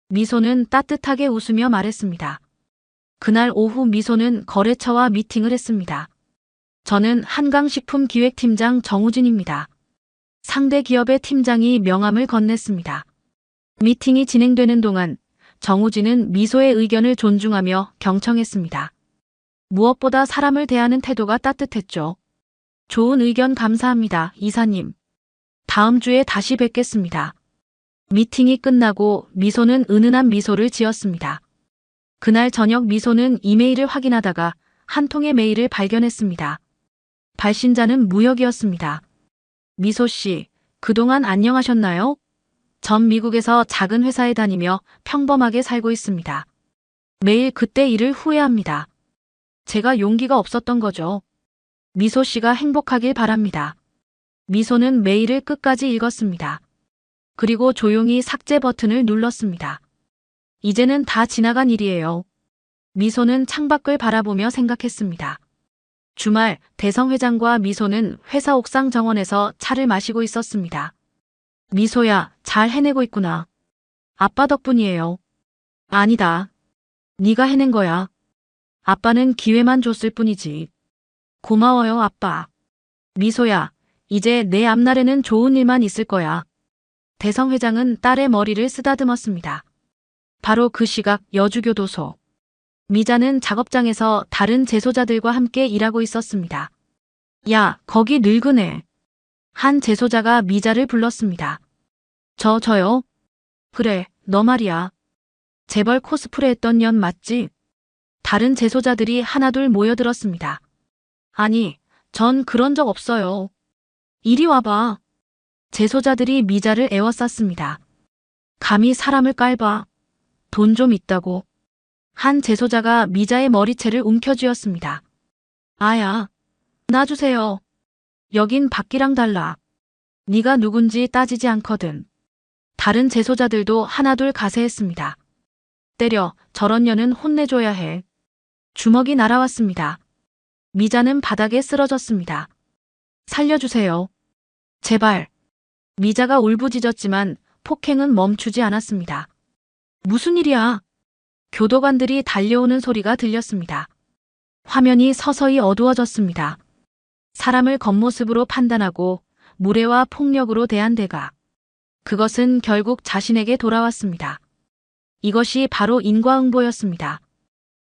미소는 따뜻하게 웃으며 말했습니다. 그날 오후 미소는 거래처와 미팅을 했습니다. 저는 한강식품기획팀장 정우진입니다. 상대 기업의 팀장이 명함을 건넸습니다. 미팅이 진행되는 동안 정우진은 미소의 의견을 존중하며 경청했습니다. 무엇보다 사람을 대하는 태도가 따뜻했죠. 좋은 의견 감사합니다, 이사님. 다음 주에 다시 뵙겠습니다. 미팅이 끝나고 미소는 은은한 미소를 지었습니다. 그날 저녁 미소는 이메일을 확인하다가 한 통의 메일을 발견했습니다. 발신자는 무역이었습니다. 미소 씨, 그동안 안녕하셨나요? 전 미국에서 작은 회사에 다니며 평범하게 살고 있습니다. 매일 그때 일을 후회합니다. 제가 용기가 없었던 거죠. 미소 씨가 행복하길 바랍니다. 미소는 메일을 끝까지 읽었습니다. 그리고 조용히 삭제 버튼을 눌렀습니다. 이제는 다 지나간 일이에요. 미소는 창밖을 바라보며 생각했습니다. 주말 대성 회장과 미소는 회사 옥상 정원에서 차를 마시고 있었습니다. 미소야, 잘 해내고 있구나. 아빠 덕분이에요. 아니다. 네가 해낸 거야. 아빠는 기회만 줬을 뿐이지. 고마워요, 아빠. 미소야, 이제 내 앞날에는 좋은 일만 있을 거야. 대성 회장은 딸의 머리를 쓰다듬었습니다. 바로 그 시각 여주교도소. 미자는 작업장에서 다른 재소자들과 함께 일하고 있었습니다. 야, 거기 늙은 애. 한 재소자가 미자를 불렀습니다. 저요? 그래, 너 말이야. 재벌 코스프레 했던 년 맞지? 다른 재소자들이 하나둘 모여들었습니다. 아니, 전 그런 적 없어요. 이리 와봐. 재소자들이 미자를 에워쌌습니다. 감히 사람을 깔봐. 돈 좀 있다고. 한 재소자가 미자의 머리채를 움켜쥐었습니다. 아야, 놔주세요. 여긴 박기랑 달라. 네가 누군지 따지지 않거든. 다른 재소자들도 하나둘 가세했습니다. 때려, 저런 년은 혼내줘야 해. 주먹이 날아왔습니다. 미자는 바닥에 쓰러졌습니다. 살려주세요. 제발. 미자가 울부짖었지만 폭행은 멈추지 않았습니다. 무슨 일이야? 교도관들이 달려오는 소리가 들렸습니다. 화면이 서서히 어두워졌습니다. 사람을 겉모습으로 판단하고 무례와 폭력으로 대한 대가. 그것은 결국 자신에게 돌아왔습니다. 이것이 바로 인과응보였습니다.